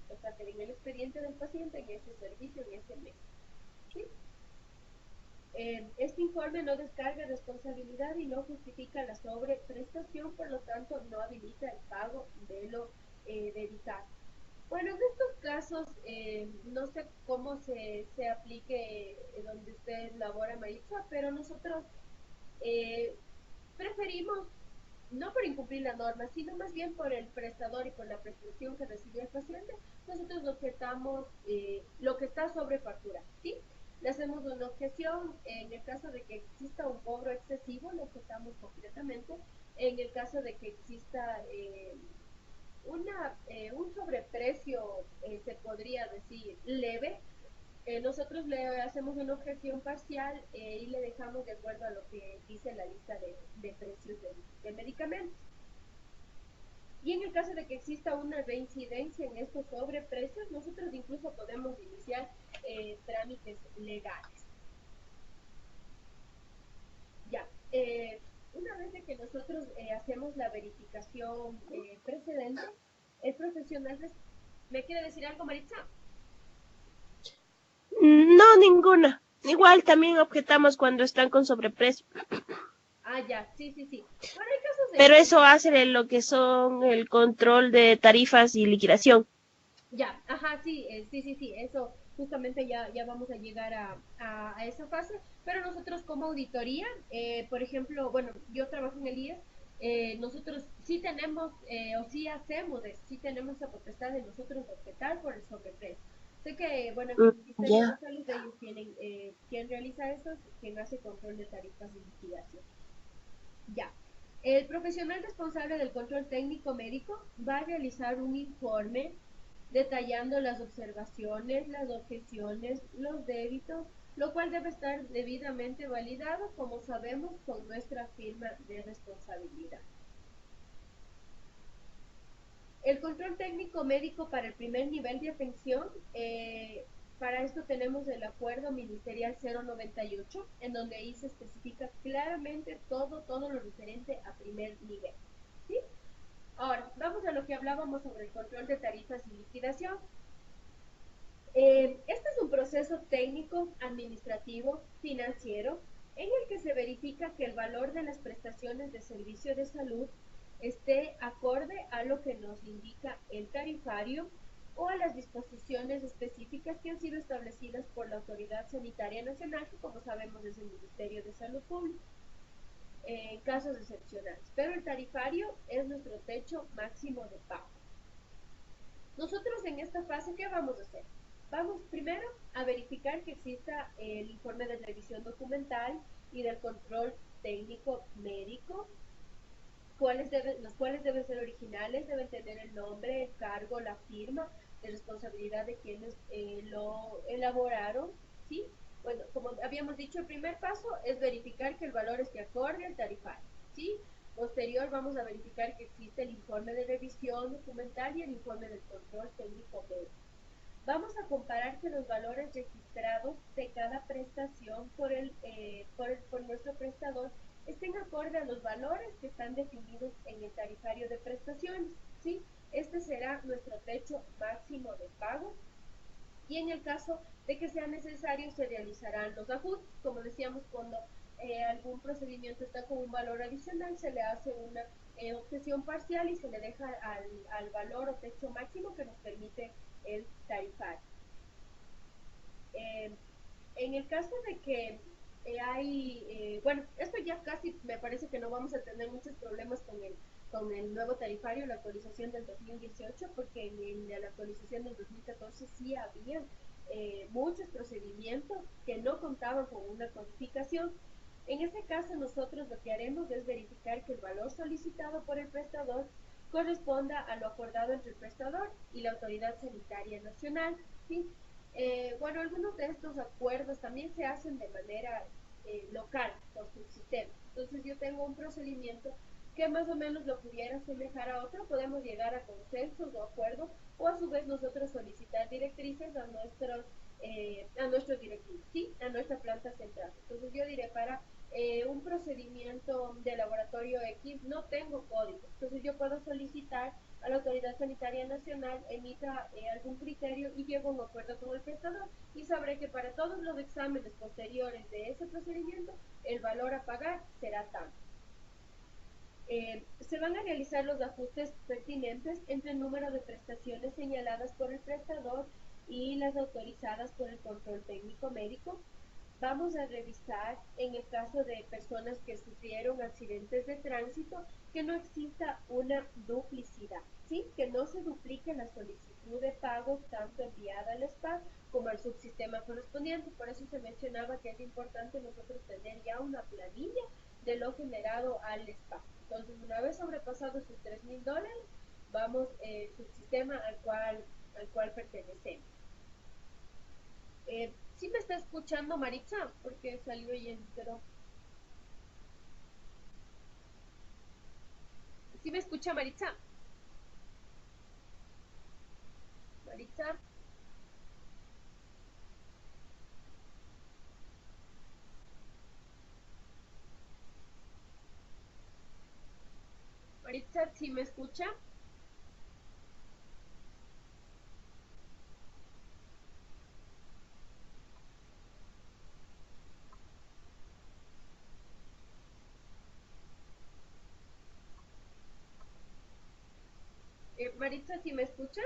o sea, que en el expediente del paciente en ese servicio, en ese mes. ¿Sí? Este informe no descarga responsabilidad y no justifica la sobreprestación, por lo tanto no habilita el pago de lo dedicado. Bueno, en estos casos, no sé cómo se aplique donde usted labora, Maritza, pero nosotros preferimos, no por incumplir la norma, sino más bien por el prestador y por la prestación que recibe el paciente, nosotros objetamos lo que está sobre factura, ¿sí? Le hacemos una objeción en el caso de que exista un cobro excesivo, lo objetamos completamente. En el caso de que exista un sobreprecio, se podría decir, leve, nosotros le hacemos una objeción parcial y le dejamos de acuerdo a lo que dice la lista de precios de medicamentos. Y en el caso de que exista una reincidencia en estos sobreprecios, nosotros incluso podemos iniciar trámites legales. Ya, una vez de que nosotros hacemos la verificación precedente, el profesional... ¿Me quiere decir algo, Maritza? No, ninguna. Igual también objetamos cuando están con sobreprecio. Ah, ya, sí, sí, sí. Bueno, hay casos de... Pero eso hace lo que son el control de tarifas y liquidación. Ya, ajá, sí, sí, sí, sí, eso justamente ya vamos a llegar a esa fase, pero nosotros como auditoría, por ejemplo, bueno, yo trabajo en el IES, nosotros sí tenemos, o sí hacemos, sí tenemos esa potestad de nosotros objetar por el sobreprecio. Sé que, bueno, en el Ministerio de Ya. Salud ellos tienen, quien realiza eso, quien hace control de tarifas y liquidación. Ya. El profesional responsable del control técnico médico va a realizar un informe detallando las observaciones, las objeciones, los débitos, lo cual debe estar debidamente validado, como sabemos, con nuestra firma de responsabilidad. El control técnico médico para el primer nivel de atención, para esto tenemos el acuerdo ministerial 098, en donde ahí se especifica claramente todo lo referente a primer nivel. ¿Sí? Ahora, vamos a lo que hablábamos sobre el control de tarifas y liquidación. Este es un proceso técnico, administrativo, financiero, en el que se verifica que el valor de las prestaciones de servicio de salud esté acorde a lo que nos indica el tarifario o a las disposiciones específicas que han sido establecidas por la Autoridad Sanitaria Nacional, que como sabemos es el Ministerio de Salud Pública, en casos excepcionales. Pero el tarifario es nuestro techo máximo de pago. Nosotros en esta fase, ¿qué vamos a hacer? Vamos primero a verificar que exista el informe de revisión documental y del control técnico médico, los cuales deben ser originales, deben tener el nombre, el cargo, la firma de responsabilidad de quienes lo elaboraron, ¿sí? Bueno, como habíamos dicho, el primer paso es verificar que el valor esté acorde al tarifario, ¿sí? Posterior vamos a verificar que existe el informe de revisión documental y el informe del control técnico médico. Vamos a comparar que los valores registrados de cada prestación por nuestro prestador estén acorde a los valores que están definidos en el tarifario de prestaciones, ¿sí? Este será nuestro techo máximo de pago y en el caso de que sea necesario se realizarán los ajustes. Como decíamos, cuando algún procedimiento está con un valor adicional, se le hace una objeción parcial y se le deja al valor o techo máximo que nos permite el tarifario. En el caso de que bueno, esto ya casi me parece que no vamos a tener muchos problemas con el nuevo tarifario, la actualización del 2018, porque en la actualización del 2014 sí había muchos procedimientos que no contaban con una codificación. En ese caso, nosotros lo que haremos es verificar que el valor solicitado por el prestador corresponda a lo acordado entre el prestador y la Autoridad Sanitaria Nacional, ¿sí? Bueno, algunos de estos acuerdos también se hacen de manera local, por subsistema. Entonces yo tengo un procedimiento que más o menos lo pudiera asemejar a otro, podemos llegar a consensos o acuerdos, o a su vez nosotros solicitar directrices a nuestros directivos, ¿sí? A nuestra planta central. Entonces yo diré, para un procedimiento de laboratorio X, no tengo código. Entonces yo puedo solicitar a la Autoridad Sanitaria Nacional emita algún criterio y llego a un acuerdo con el prestador y sabré que para todos los exámenes posteriores de ese procedimiento el valor a pagar será tanto. Se van a realizar los ajustes pertinentes entre el número de prestaciones señaladas por el prestador y las autorizadas por el control técnico médico. Vamos a revisar en el caso de personas que sufrieron accidentes de tránsito que no exista una duplicidad, ¿sí? Que no se duplique la solicitud de pago tanto enviada al SPA como al subsistema correspondiente. Por eso se mencionaba que es importante nosotros tener ya una planilla de lo generado al SPA. Entonces, una vez sobrepasado esos $3,000, vamos subsistema al cual pertenecemos. ¿Sí me está escuchando Maritza? Porque salió y pero... ¿Sí me escucha Maritza? Maritza. Maritza, ¿sí me escucha? Maritza, ¿sí me escucha?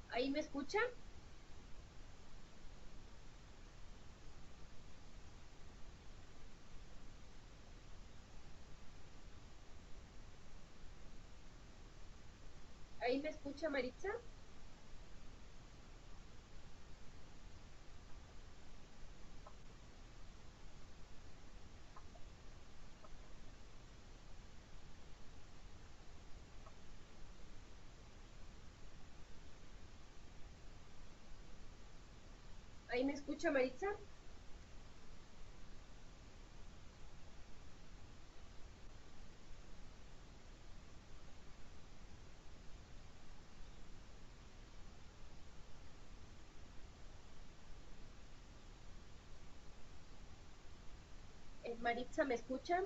¿Ahí me escucha? ¿Ahí me escucha Maritza? ¿Ahí me escucha Maritza? Maritza, ¿me escucha?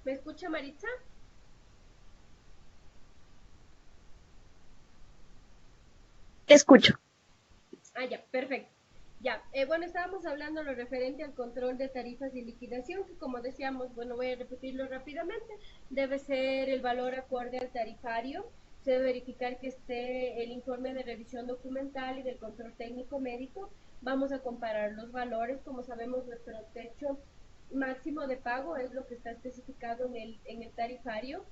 ¿Me escucha Maritza? Te escucho. Ah, ya, perfecto. Ya, bueno, estábamos hablando lo referente al control de tarifas y liquidación, que como decíamos, bueno, voy a repetirlo rápidamente, debe ser el valor acorde al tarifario, se debe verificar que esté el informe de revisión documental y del control técnico médico, vamos a comparar los valores, como sabemos nuestro techo máximo de pago es lo que está especificado en el tarifario.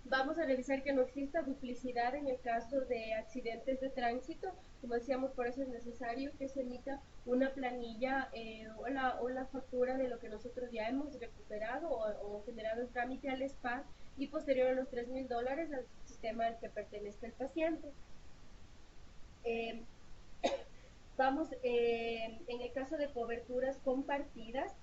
Vamos a revisar que no exista duplicidad en el caso de accidentes de tránsito. Como decíamos, por eso es necesario que se emita una planilla o la factura de lo que nosotros ya hemos recuperado o generado el trámite al SPA y posterior a los $3,000 al sistema al que pertenezca el paciente. Eh, Vamos, en el caso de coberturas compartidas,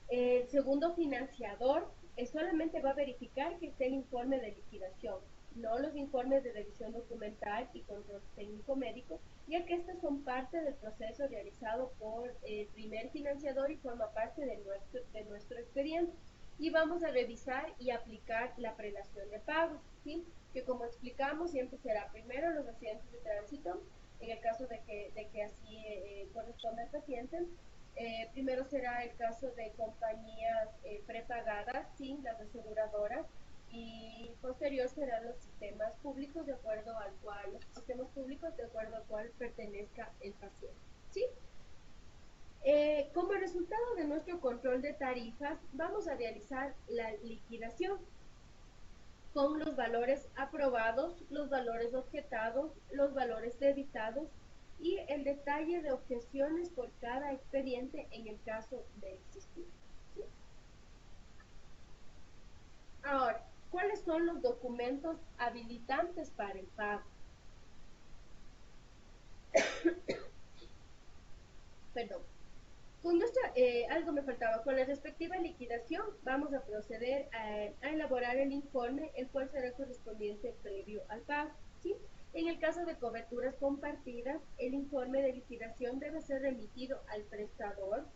el segundo financiador solamente va a verificar que esté el informe de liquidación, no los informes de revisión documental y control técnico médico, ya que estos son parte del proceso realizado por el primer financiador y forma parte de nuestro expediente. Y vamos a revisar y aplicar la prelación de pagos, ¿sí? Que como explicamos siempre será primero los accidentes de tránsito, en el caso de que así corresponda al paciente. Primero será el caso de compañías prepagadas, sí, las aseguradoras, y posterior serán los sistemas públicos de acuerdo al cual, los sistemas públicos de acuerdo al cual pertenezca el paciente, ¿sí? Como resultado de nuestro control de tarifas, vamos a realizar la liquidación con los valores aprobados, los valores objetados, los valores debitados y el detalle de objeciones por cada expediente en el caso de existir, ¿sí? Ahora, ¿cuáles son los documentos habilitantes para el pago? Perdón. Con nuestra, algo me faltaba, con la respectiva liquidación vamos a proceder a elaborar el informe, el cual será correspondiente previo al pago, ¿sí? En el caso de coberturas compartidas, el informe de liquidación debe ser remitido al prestador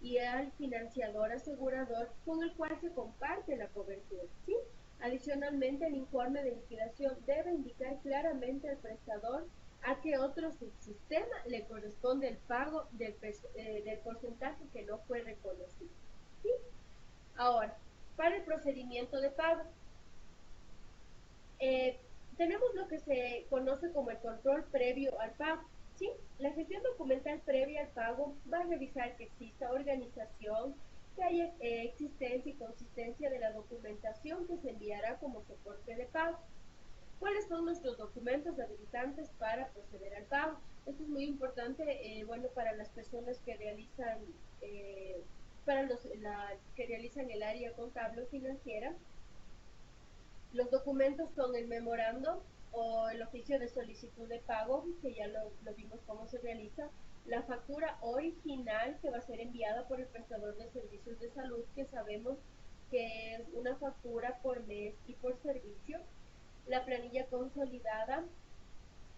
y al financiador asegurador con el cual se comparte la cobertura, ¿sí? Adicionalmente, el informe de liquidación debe indicar claramente al prestador a qué otro subsistema le corresponde el pago del porcentaje que no fue reconocido, ¿sí? Ahora, para el procedimiento de pago, eh, tenemos lo que se conoce como el control previo al pago, ¿sí? La gestión documental previa al pago va a revisar que exista organización, que haya existencia y consistencia de la documentación que se enviará como soporte de pago. ¿Cuáles son nuestros documentos habilitantes para proceder al pago? Esto es muy importante, bueno, para las personas que realizan, que realizan el área contable o financiera. Los documentos son el memorando o el oficio de solicitud de pago, que ya lo vimos cómo se realiza, la factura original que va a ser enviada por el prestador de servicios de salud, que sabemos que es una factura por mes y por servicio, la planilla consolidada,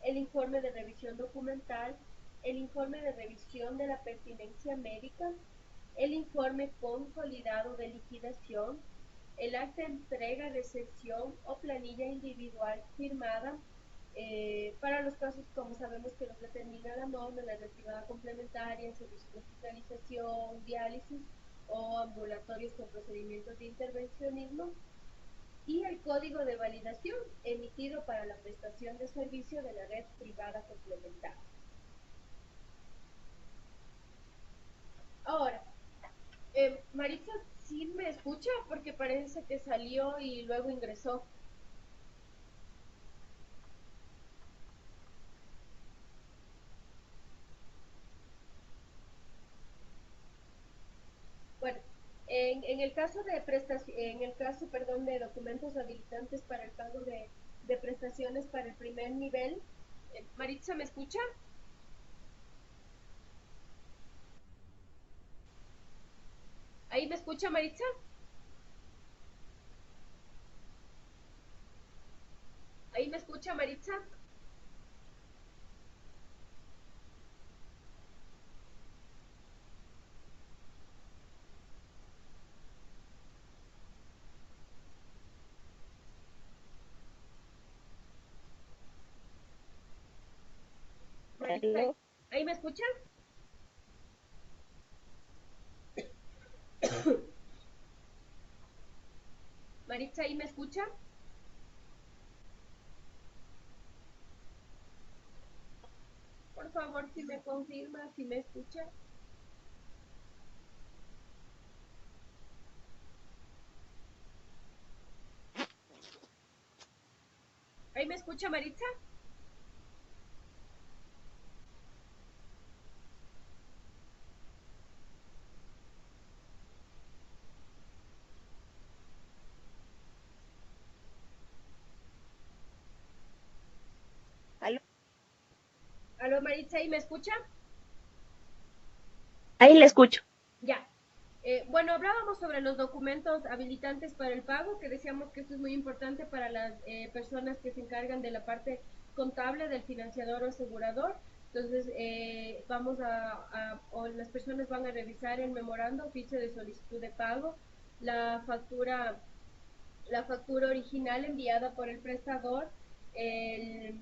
el informe de revisión documental, el informe de revisión de la pertinencia médica, el informe consolidado de liquidación, el acta de entrega, recepción o planilla individual firmada para los casos, como sabemos que los determina la norma, la retirada complementaria, servicios de hospitalización, diálisis o ambulatorios con procedimientos de intervencionismo, y el código de validación emitido para la prestación de servicio de la red privada complementaria. Ahora, Maritza, ¿sí me escucha? Porque parece que salió y luego ingresó. Bueno, en el caso de en el caso, perdón, de documentos habilitantes para el pago de prestaciones para el primer nivel, Maritza, ¿me escucha? ¿Ahí me escucha, Maritza? ¿Ahí me escucha, Maritza? Maritza, Aló. ¿ahí me escucha? Maritza, ¿ahí me escucha? Por favor, si me confirma, si me escucha. ¿Ahí me escucha, Maritza? Aló. ¿Aló, Maritza, ahí me escucha? Ahí le escucho. Ya. Bueno, hablábamos sobre los documentos habilitantes para el pago, que decíamos que esto es muy importante para las personas que se encargan de la parte contable del financiador o asegurador. Entonces, o las personas van a revisar el memorando, ficha de solicitud de pago, la factura la factura original enviada por el prestador, El-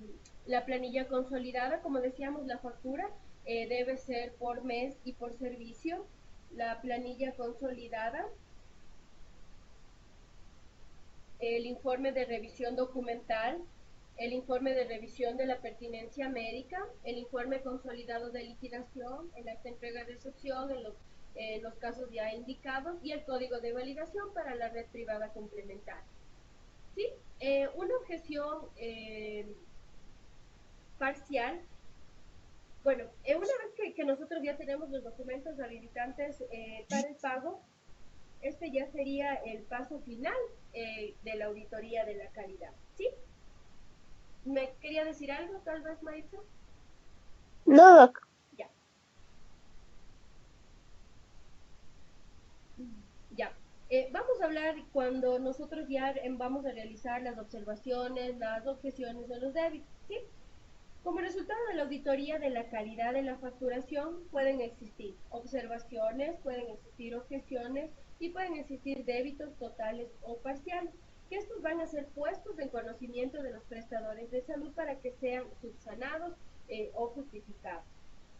la planilla consolidada, como decíamos, la factura debe ser por mes y por servicio. La planilla consolidada, el informe de revisión documental, el informe de revisión de la pertinencia médica, el informe consolidado de liquidación, el acta de entrega de excepción en los casos ya indicados y el código de validación para la red privada complementaria. ¿Sí? Una objeción parcial. Bueno, una vez que nosotros ya tenemos los documentos habilitantes para el pago, este ya sería el paso final de la auditoría de la calidad. ¿Sí? ¿Me quería decir algo, tal vez, Maitza? No, Doc. Ya. Ya. Vamos a hablar cuando nosotros ya vamos a realizar las observaciones, las objeciones o los débitos. ¿Sí? Como resultado de la auditoría de la calidad de la facturación, pueden existir observaciones, pueden existir objeciones y pueden existir débitos totales o parciales, que estos van a ser puestos en conocimiento de los prestadores de salud para que sean subsanados o justificados.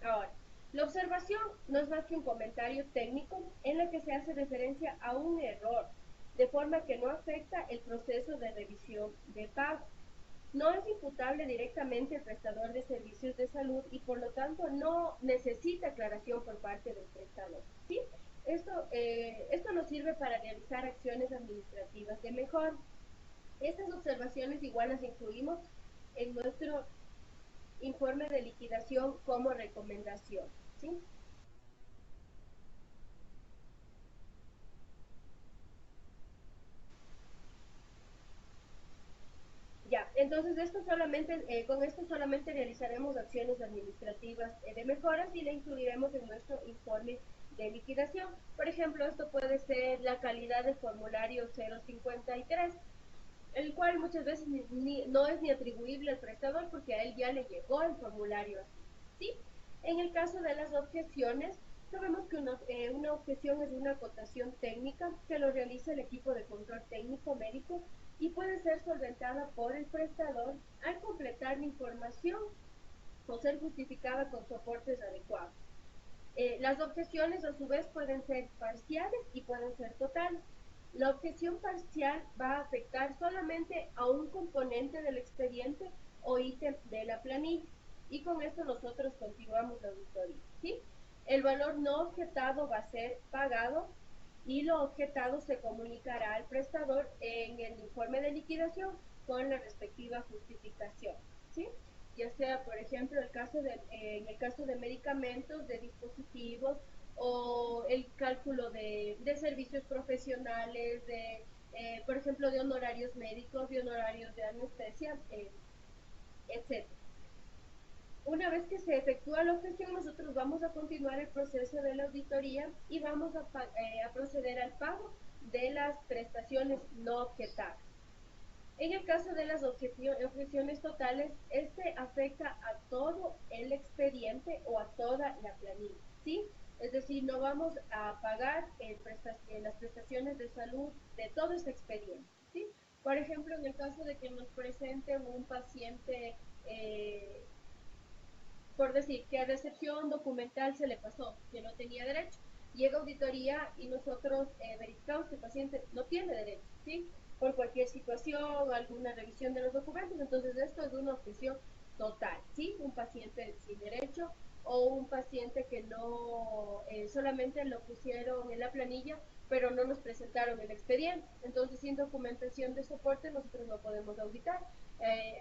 Ahora, la observación no es más que un comentario técnico en el que se hace referencia a un error, de forma que no afecta el proceso de revisión de pago. No es imputable directamente al prestador de servicios de salud y por lo tanto no necesita aclaración por parte del prestador. ¿Sí? Esto nos sirve para realizar acciones administrativas de mejora. Estas observaciones igual las incluimos en nuestro informe de liquidación como recomendación. ¿Sí? Ya, entonces con esto solamente realizaremos acciones administrativas de mejoras y la incluiremos en nuestro informe de liquidación. Por ejemplo, esto puede ser la calidad del formulario 053, el cual muchas veces no es ni atribuible al prestador porque a él ya le llegó el formulario así. ¿Sí? En el caso de las objeciones, sabemos que una objeción es una acotación técnica que lo realiza el equipo de control técnico médico y puede ser solventada por el prestador al completar la información o ser justificada con soportes adecuados. Las objeciones a su vez pueden ser parciales y pueden ser totales. La objeción parcial va a afectar solamente a un componente del expediente o ítem de la planilla y con esto nosotros continuamos la auditoría. ¿Sí? El valor no objetado va a ser pagado y lo objetado se comunicará al prestador en el informe de liquidación con la respectiva justificación. ¿Sí? Ya sea, por ejemplo, en el caso de medicamentos, de dispositivos o el cálculo de servicios profesionales, por ejemplo, de honorarios médicos, de honorarios de anestesia, etc. Una vez que se efectúa la objeción, nosotros vamos a continuar el proceso de la auditoría y vamos a proceder al pago de las prestaciones no objetadas. En el caso de las objeciones totales, este afecta a todo el expediente o a toda la planilla, ¿sí? Es decir, no vamos a pagar las prestaciones de salud de todo este expediente, ¿sí? Por ejemplo, en el caso de que nos presente un paciente, por decir, que a recepción documental se le pasó, que no tenía derecho, llega auditoría y nosotros verificamos que el paciente no tiene derecho, ¿sí? Por cualquier situación, alguna revisión de los documentos, entonces esto es una objeción total, ¿sí? Un paciente sin derecho o un paciente que no solamente lo pusieron en la planilla, pero no nos presentaron el expediente. Entonces, sin documentación de soporte, nosotros no podemos auditar,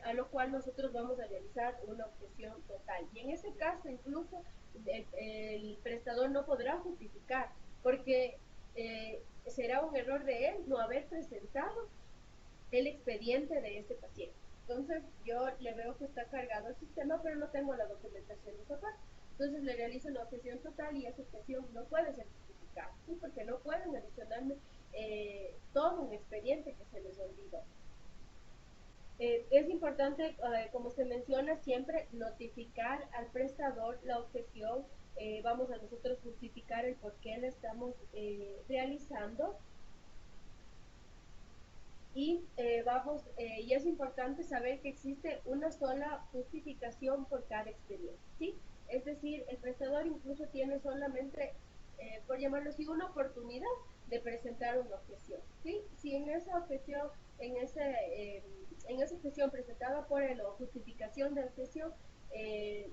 a lo cual nosotros vamos a realizar una objeción total. Y en ese caso, incluso, el prestador no podrá justificar, porque será un error de él no haber presentado el expediente de ese paciente. Entonces, yo le veo que está cargado el sistema, pero no tengo la documentación de soporte. Entonces, le realizo una objeción total y esa objeción no puede ser justificada, ¿sí? Porque no pueden adicionarme todo un expediente que se les olvidó. Es importante, como se menciona, siempre notificar al prestador la objeción. Vamos a nosotros justificar el por qué la estamos realizando. Y es importante saber que existe una sola justificación por cada expediente, ¿sí? Es decir, el prestador incluso tiene solamente, por llamarlo así, una oportunidad de presentar una objeción, ¿sí? Si en esa objeción, en ese, en esa objeción presentada por él o justificación de objeción,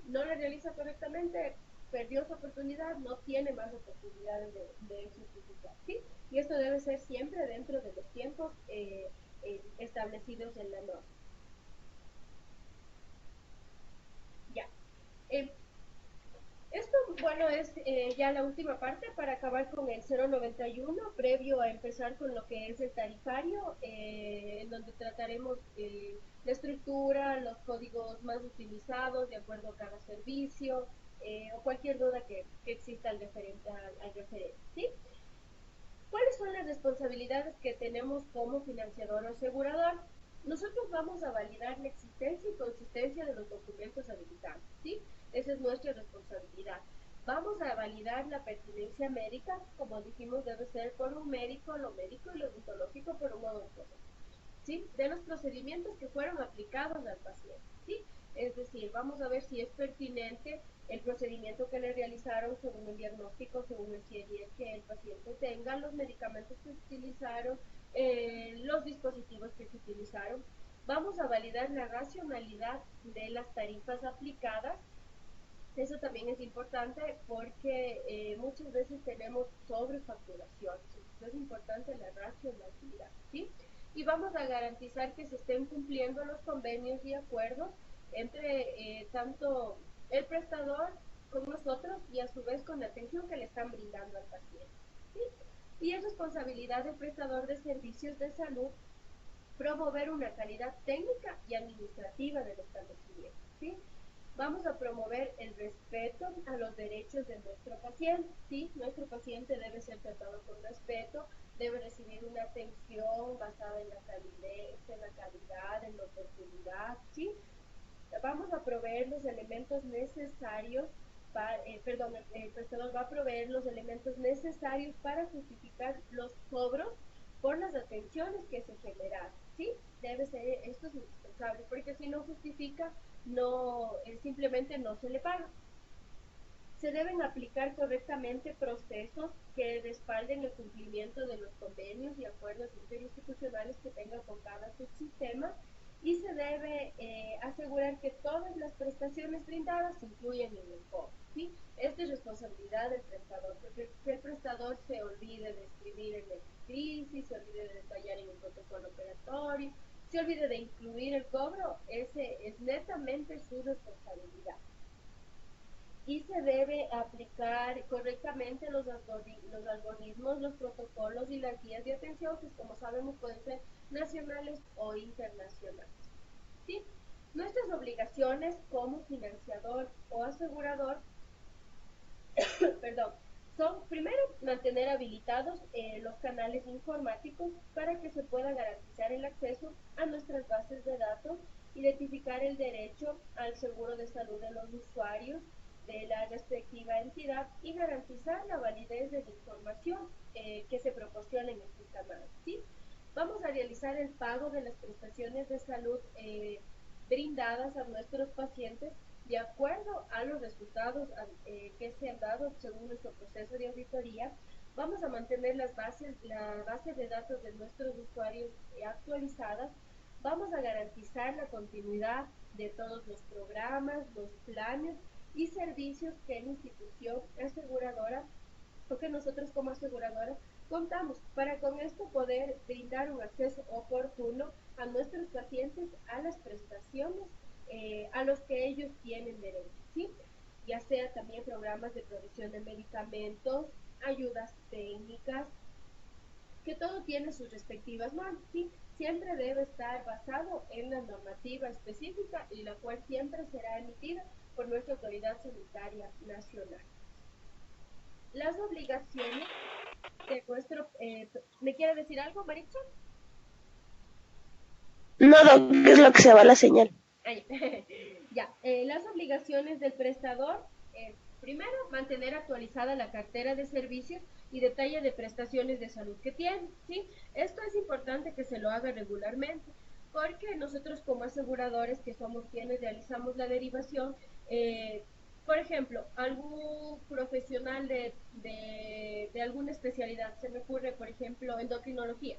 no la realiza correctamente, perdió su oportunidad, no tiene más oportunidades de justificar, ¿sí? Y esto debe ser siempre dentro de los tiempos establecidos en la norma. Ya. Eh, Esto, bueno, es ya la última parte para acabar con el 091, previo a empezar con lo que es el tarifario, en donde trataremos la estructura, los códigos más utilizados de acuerdo a cada servicio, o cualquier duda que exista al referente, al referente, ¿sí? ¿Cuáles son las responsabilidades que tenemos como financiador o asegurador? Nosotros vamos a validar la existencia y consistencia de los documentos habilitantes, ¿sí? Esa es nuestra responsabilidad. Vamos a validar la pertinencia médica, como dijimos, debe ser por un médico, lo médico y lo odontológico por un odontólogo, ¿sí? De los procedimientos que fueron aplicados al paciente, ¿sí? Es decir, vamos a ver si es pertinente el procedimiento que le realizaron según el diagnóstico, según el CIE que el paciente tenga, los medicamentos que se utilizaron, los dispositivos que se utilizaron. Vamos a validar la racionalidad de las tarifas aplicadas. Eso también es importante porque muchas veces tenemos sobrefacturaciones. Entonces es importante la racionalidad, ¿sí? Y vamos a garantizar que se estén cumpliendo los convenios y acuerdos entre tanto el prestador con nosotros y a su vez con la atención que le están brindando al paciente, ¿sí? Y es responsabilidad del prestador de servicios de salud promover una calidad técnica y administrativa del establecimiento, ¿sí? Vamos a promover el respeto a los derechos de nuestro paciente, ¿sí? Nuestro paciente debe ser tratado con respeto, debe recibir una atención basada en la calidad, en la oportunidad, ¿sí? Vamos a proveer los elementos necesarios el prestador va a proveer los elementos necesarios para justificar los cobros por las atenciones que se generan, ¿sí? Debe ser, esto es indispensable, porque si no justifica, no, simplemente no se le paga. Se deben aplicar correctamente procesos que respalden el cumplimiento de los convenios y acuerdos interinstitucionales que tenga con cada subsistema y se debe asegurar que todas las prestaciones brindadas se incluyen en el cobro, ¿sí? Esta es responsabilidad del prestador, porque que el prestador se olvide de escribir en el crisis, se olvide de detallar en el protocolo operatorio, se olvide de incluir el cobro, ese es netamente su responsabilidad. Y se debe aplicar correctamente los algoritmos, los protocolos y las guías de atención, que como sabemos pueden ser nacionales o internacionales, ¿sí? Nuestras obligaciones como financiador o asegurador, perdón, son primero mantener habilitados los canales informáticos para que se pueda garantizar el acceso a nuestras bases de datos, identificar el derecho al seguro de salud de los usuarios de la respectiva entidad y garantizar la validez de la información que se proporciona en estos canales, ¿sí? Vamos a realizar el pago de las prestaciones de salud brindadas a nuestros pacientes de acuerdo a los resultados que se han dado según nuestro proceso de auditoría. Vamos a mantener la base de datos de nuestros usuarios actualizadas. Vamos a garantizar la continuidad de todos los programas, los planes y servicios que la institución aseguradora o que nosotros como aseguradora contamos para con esto poder brindar un acceso oportuno a nuestros pacientes a las prestaciones a los que ellos tienen derecho, ¿sí? Ya sea también programas de provisión de medicamentos, ayudas técnicas, que todo tiene sus respectivas normas, ¿sí? Siempre debe estar basado en la normativa específica y la cual siempre será emitida por nuestra autoridad sanitaria nacional. Las obligaciones de nuestro... ¿Me quiere decir algo, Maritza? No, Doc, es lo que se va la señal. Ay, ya, las obligaciones del prestador es, primero, mantener actualizada la cartera de servicios y detalle de prestaciones de salud que tiene, ¿sí? Esto es importante que se lo haga regularmente, porque nosotros como aseguradores, que somos quienes realizamos la derivación, por ejemplo, algún profesional de alguna especialidad, se me ocurre, por ejemplo, endocrinología,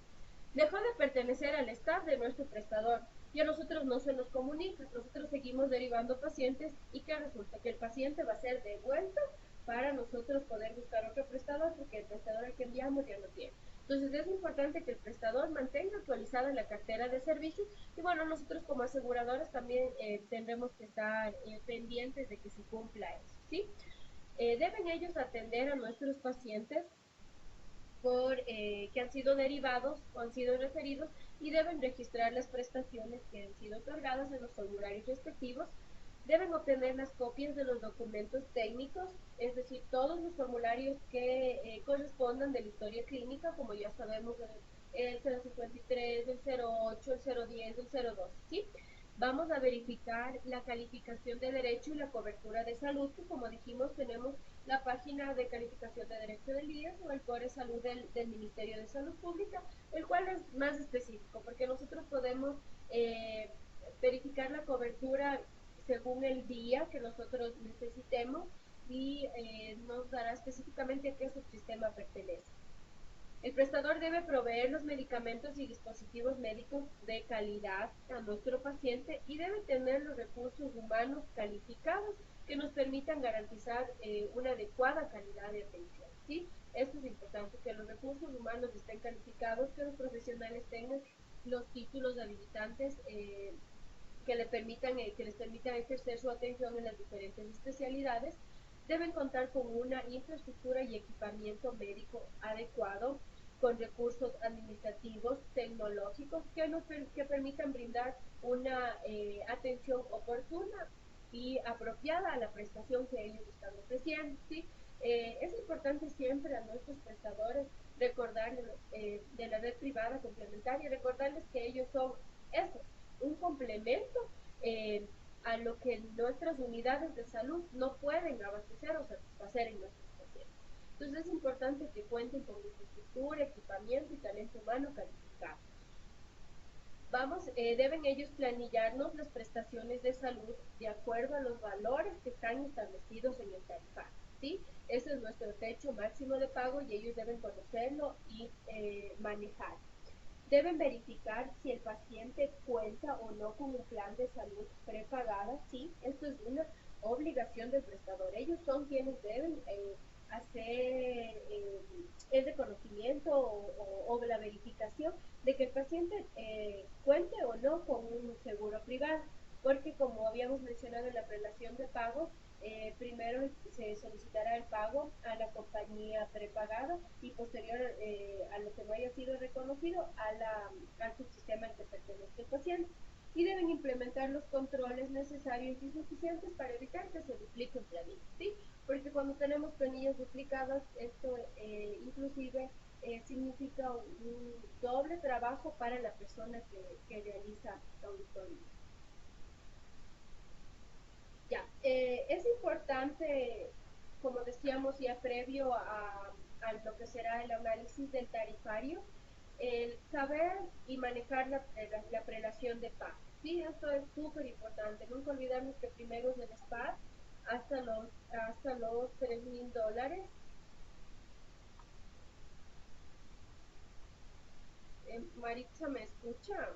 dejó de pertenecer al staff de nuestro prestador y a nosotros no se nos comunica, nosotros seguimos derivando pacientes y que resulta que el paciente va a ser devuelto para nosotros poder buscar otro prestador porque el prestador al que enviamos ya no tiene. Entonces es importante que el prestador mantenga actualizada la cartera de servicios y bueno, nosotros como aseguradores también tendremos que estar pendientes de que se cumpla eso, ¿sí? Deben ellos atender a nuestros pacientes que han sido derivados o han sido referidos y deben registrar las prestaciones que han sido otorgadas en los formularios respectivos. Deben obtener las copias de los documentos técnicos, es decir, todos los formularios que correspondan de la historia clínica, como ya sabemos, el 053, el 08, el 010, el 02, ¿sí? Vamos a verificar la calificación de derecho y la cobertura de salud, que como dijimos tenemos la página de calificación de derecho del IES o el Core Salud del Ministerio de Salud Pública, el cual es más específico, porque nosotros podemos verificar la cobertura según el día que nosotros necesitemos y nos dará específicamente a qué subsistema pertenece. El prestador debe proveer los medicamentos y dispositivos médicos de calidad a nuestro paciente y debe tener los recursos humanos calificados que nos permitan garantizar una adecuada calidad de atención, ¿sí? Esto es importante, que los recursos humanos estén calificados, que los profesionales tengan los títulos habilitantes que les permitan ejercer su atención en las diferentes especialidades. Deben contar con una infraestructura y equipamiento médico adecuado, con recursos administrativos, tecnológicos que permitan brindar una atención oportuna y apropiada a la prestación que ellos están ofreciendo, ¿sí? Es importante siempre a nuestros prestadores recordarles de la red privada complementaria, recordarles que ellos son eso, un complemento eh, a lo que nuestras unidades de salud no pueden abastecer o satisfacer en nuestros pacientes. Entonces es importante que cuenten con infraestructura, equipamiento y talento humano calificado. Deben ellos planillarnos las prestaciones de salud de acuerdo a los valores que están establecidos en el tarifario, ¿sí? Ese es nuestro techo máximo de pago y ellos deben conocerlo y manejar. Deben verificar si el paciente cuenta o no con un plan de salud prepagada, ¿sí? Esto es una obligación del prestador. Ellos son quienes deben hacer el reconocimiento o la verificación de que el paciente cuente o no con un seguro privado, porque como habíamos mencionado en la prelación de pago, primero se solicitará el pago a la compañía prepagada y posterior a lo que no haya sido reconocido al subsistema al que pertenece el paciente. Y deben implementar los controles necesarios y suficientes para evitar que se dupliquen planillas, ¿sí? Porque cuando tenemos planillas duplicadas, esto inclusive significa un doble trabajo para la persona que realiza la auditoría. Ya, es importante, como decíamos ya previo a lo que será el análisis del tarifario, el saber y manejar la prelación de pago. Sí, esto es súper importante. Nunca olvidarnos que primero es el SPAR hasta los $3,000. Maritza, ¿me escucha?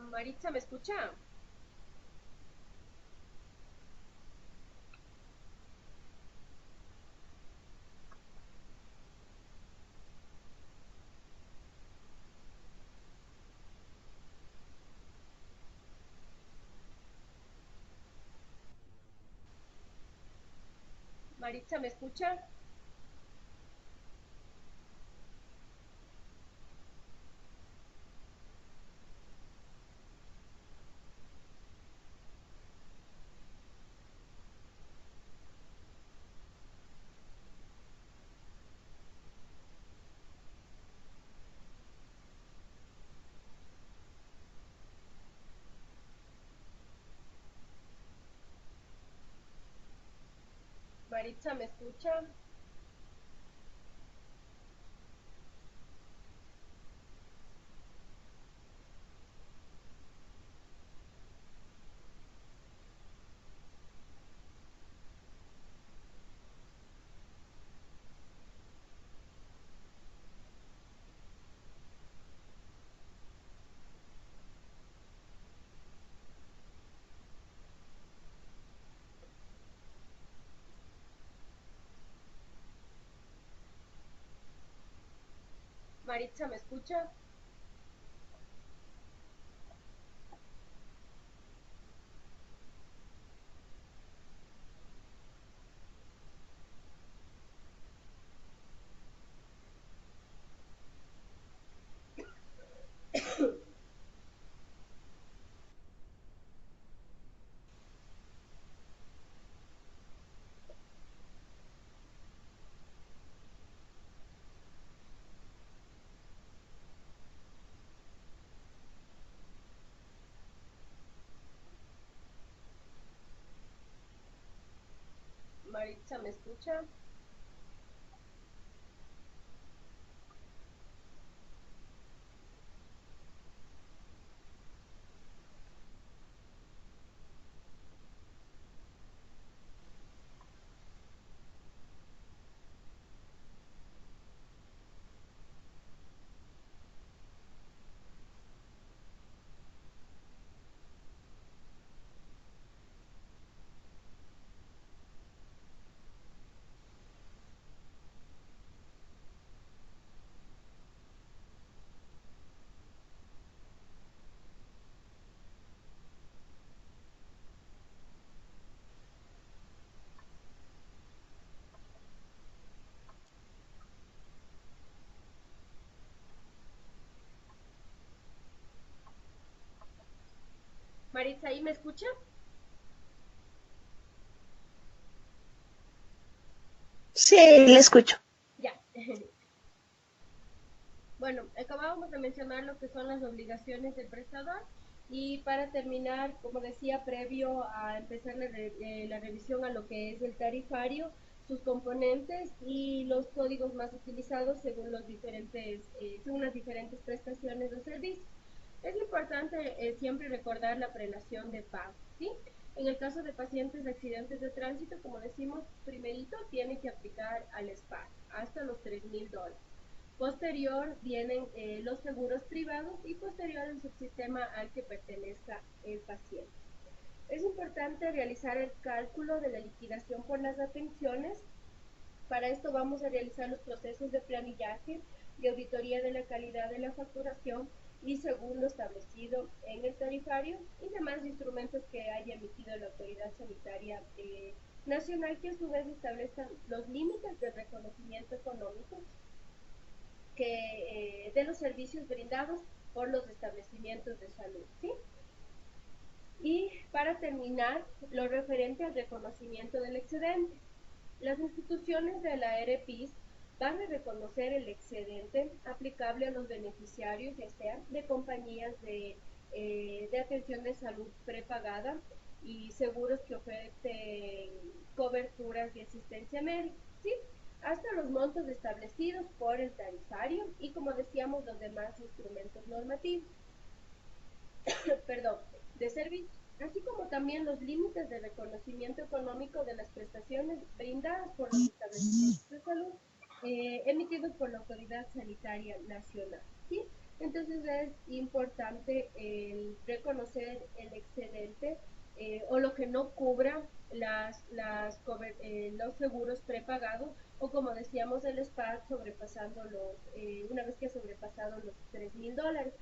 Maritza, ¿me escucha? Maritza, ¿me escucha? Maritza, ¿me escucha? Maritza, ¿me escucha? Maritza, ¿me escucha? Maritza, ¿ahí me escucha? Sí, le escucho. Ya. Bueno, acabábamos de mencionar lo que son las obligaciones del prestador y para terminar, como decía, previo a empezar la revisión a lo que es el tarifario, sus componentes y los códigos más utilizados según según las diferentes prestaciones o servicios. Es importante siempre recordar la prelación de pago, ¿sí? En el caso de pacientes de accidentes de tránsito, como decimos, primerito tiene que aplicar al SPAR hasta los $3,000. Posterior vienen los seguros privados y posterior el subsistema al que pertenezca el paciente. Es importante realizar el cálculo de la liquidación por las atenciones. Para esto vamos a realizar los procesos de planillaje y auditoría de la calidad de la facturación y según lo establecido en el tarifario y demás instrumentos que haya emitido la autoridad sanitaria nacional, que a su vez establezcan los límites de reconocimiento económico de los servicios brindados por los establecimientos de salud, ¿sí? Y para terminar, lo referente al reconocimiento del excedente. Las instituciones de la EREPIS van a reconocer el excedente aplicable a los beneficiarios, ya sea de compañías de atención de salud prepagada y seguros que ofrecen coberturas de asistencia médica, ¿sí? Hasta los montos establecidos por el tarifario y, como decíamos, los demás instrumentos normativos, perdón, de servicio, así como también los límites de reconocimiento económico de las prestaciones brindadas por los establecimientos de salud emitidos por la Autoridad Sanitaria Nacional, ¿sí? Entonces es importante reconocer el excedente o lo que no cubra los seguros prepagados o, como decíamos, el SPAC sobrepasando una vez que ha sobrepasado los $3,000.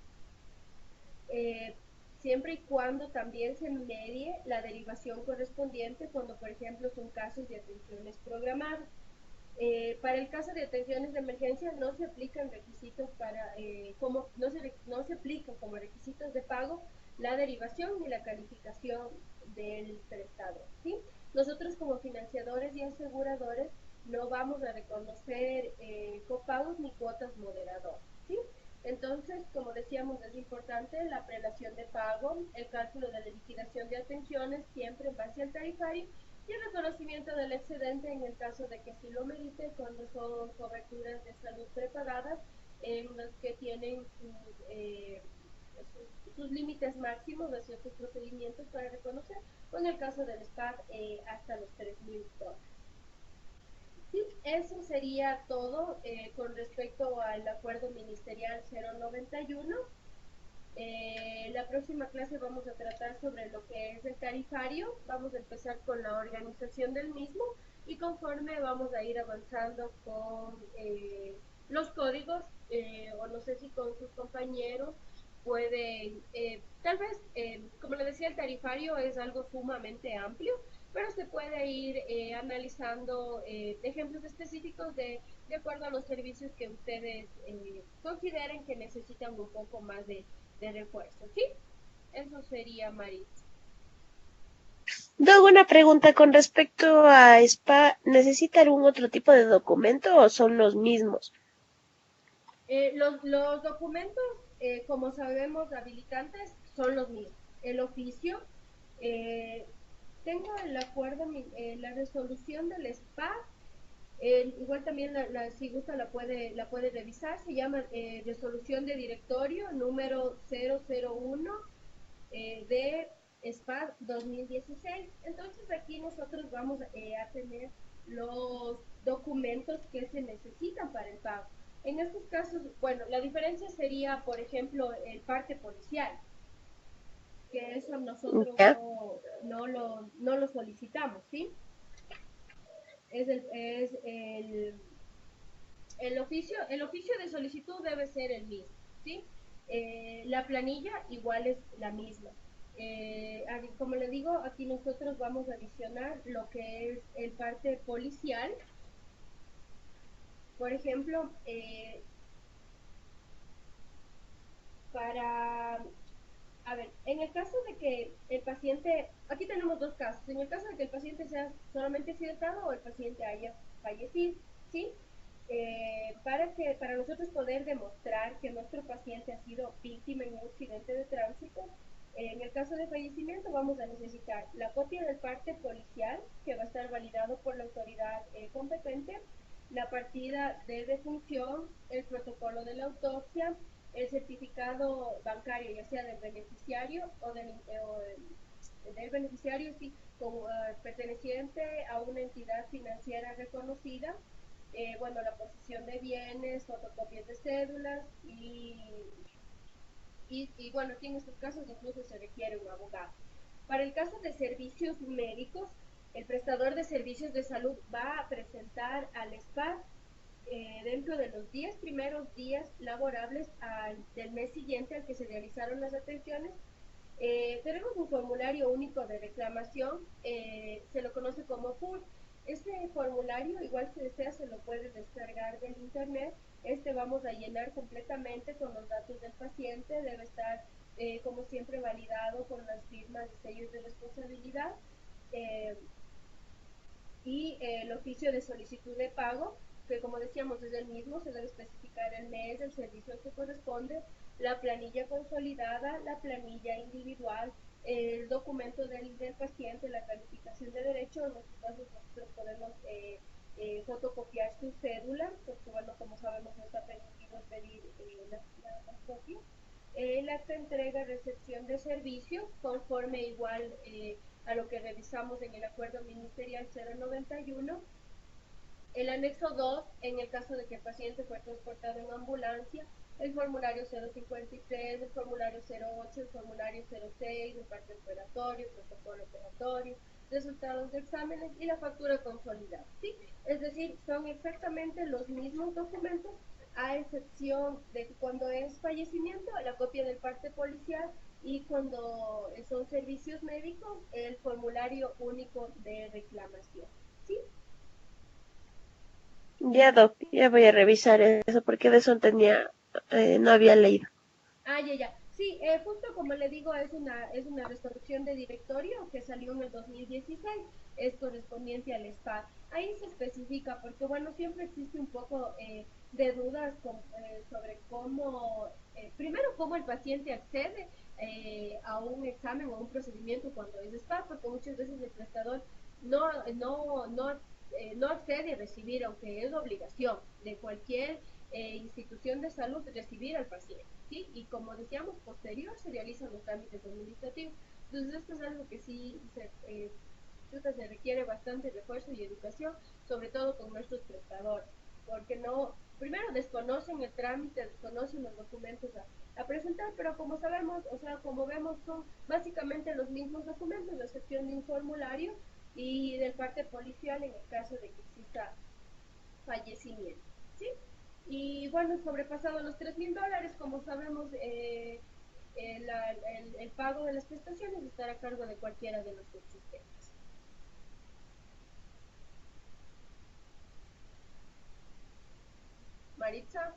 eh, Siempre y cuando también se medie la derivación correspondiente cuando, por ejemplo, son casos de atenciones programadas. Para el caso de atenciones de emergencia no se aplican requisitos no se aplican como requisitos de pago la derivación ni la calificación del prestador, ¿sí? Nosotros como financiadores y aseguradores no vamos a reconocer copagos ni cuotas moderadoras, ¿sí? Entonces, como decíamos, es importante la prelación de pago, el cálculo de la liquidación de atenciones siempre en base al tarifario y el reconocimiento del excedente en el caso de que sí lo merite cuando son coberturas de salud prepagadas en las que tienen sus límites máximos de ciertos procedimientos para reconocer, o en el caso del SPAD hasta los $3,000. Sí, eso sería todo con respecto al acuerdo ministerial 091. La próxima clase vamos a tratar sobre lo que es el tarifario. Vamos a empezar con la organización del mismo y conforme vamos a ir avanzando con los códigos, o no sé si con sus compañeros pueden, tal vez, como le decía, el tarifario es algo sumamente amplio, pero se puede ir analizando ejemplos específicos de acuerdo a los servicios que ustedes consideren que necesitan un poco más de refuerzo, ¿sí? Eso sería, Maris. Doug, una pregunta con respecto a SPA, ¿necesita algún otro tipo de documento o son los mismos? Los documentos, como sabemos, habilitantes son los mismos. El oficio, eh, tengo el acuerdo, la resolución del SPA, igual también si gusta la puede revisar, se llama resolución de directorio número 001 de SPA 2016. Entonces aquí nosotros vamos a tener los documentos que se necesitan para el pago. En estos casos, bueno, la diferencia sería, por ejemplo, el parte policial, que eso nosotros ¿Ya? no lo solicitamos, ¿sí? El oficio de solicitud debe ser el mismo, ¿sí? La planilla igual es la misma. Como le digo, aquí nosotros vamos a adicionar lo que es el parte policial. Por ejemplo, para, a ver, en el caso de que el paciente, aquí tenemos dos casos, en el caso de que el paciente sea solamente accidentado o el paciente haya fallecido, ¿sí? Para nosotros poder demostrar que nuestro paciente ha sido víctima en un accidente de tránsito, en el caso de fallecimiento vamos a necesitar la copia del parte policial que va a estar validado por la autoridad competente, la partida de defunción, el protocolo de la autopsia, el certificado bancario, ya sea del beneficiario o del beneficiario, sí, como perteneciente a una entidad financiera reconocida, bueno, la posesión de bienes, fotocopias de cédulas y bueno, aquí en estos casos incluso se requiere un abogado. Para el caso de servicios médicos, el prestador de servicios de salud va a presentar al SPA dentro de los 10 primeros días laborables del mes siguiente al que se realizaron las atenciones. Tenemos un formulario único de reclamación, se lo conoce como PUR. Este formulario, igual si desea, se lo puede descargar del internet. Vamos a llenar completamente con los datos del paciente, debe estar, como siempre, validado con las firmas de sellos de responsabilidad. Y el oficio de solicitud de pago, que como decíamos es el mismo, se debe especificar el mes, el servicio al que corresponde, la planilla consolidada, la planilla individual, el documento del paciente, la calificación de derecho. En nuestros casos nosotros podemos fotocopiar su cédula, porque bueno, como sabemos no está permitido pedir las copias. El acta de entrega, recepción de servicios, conforme igual a lo que revisamos en el acuerdo ministerial 091. El anexo 2, en el caso de que el paciente fue transportado en ambulancia, el formulario 053, el formulario 08, el formulario 06, el parte operatorio, protocolo operatorio, resultados de exámenes y la factura consolidada, ¿sí? Es decir, son exactamente los mismos documentos, a excepción de que cuando es fallecimiento, la copia del parte policial, y cuando son servicios médicos, el formulario único de reclamación, ¿sí? Ya, Doc, ya voy a revisar eso porque de eso no había leído. Ya. Sí, justo como le digo, es una resolución de directorio que salió en el 2016, es correspondiente al SPA. Ahí se especifica, porque bueno, siempre existe un poco de dudas sobre primero, cómo el paciente accede a un examen o a un procedimiento cuando es SPA, porque muchas veces el prestador no accede a recibir, aunque es obligación de cualquier institución de salud recibir al paciente, ¿sí? Y como decíamos, posterior se realizan los trámites administrativos. Entonces esto es algo que sí se requiere bastante refuerzo y educación, sobre todo con nuestros prestadores, porque no, primero desconocen el trámite, desconocen los documentos a presentar, pero como sabemos, o sea, como vemos, son básicamente los mismos documentos, a excepción de un formulario y del parte policial en el caso de que exista fallecimiento, ¿sí? Y bueno, sobrepasado los $3,000, como sabemos, el pago de las prestaciones estará a cargo de cualquiera de los subsistemas. Maritza.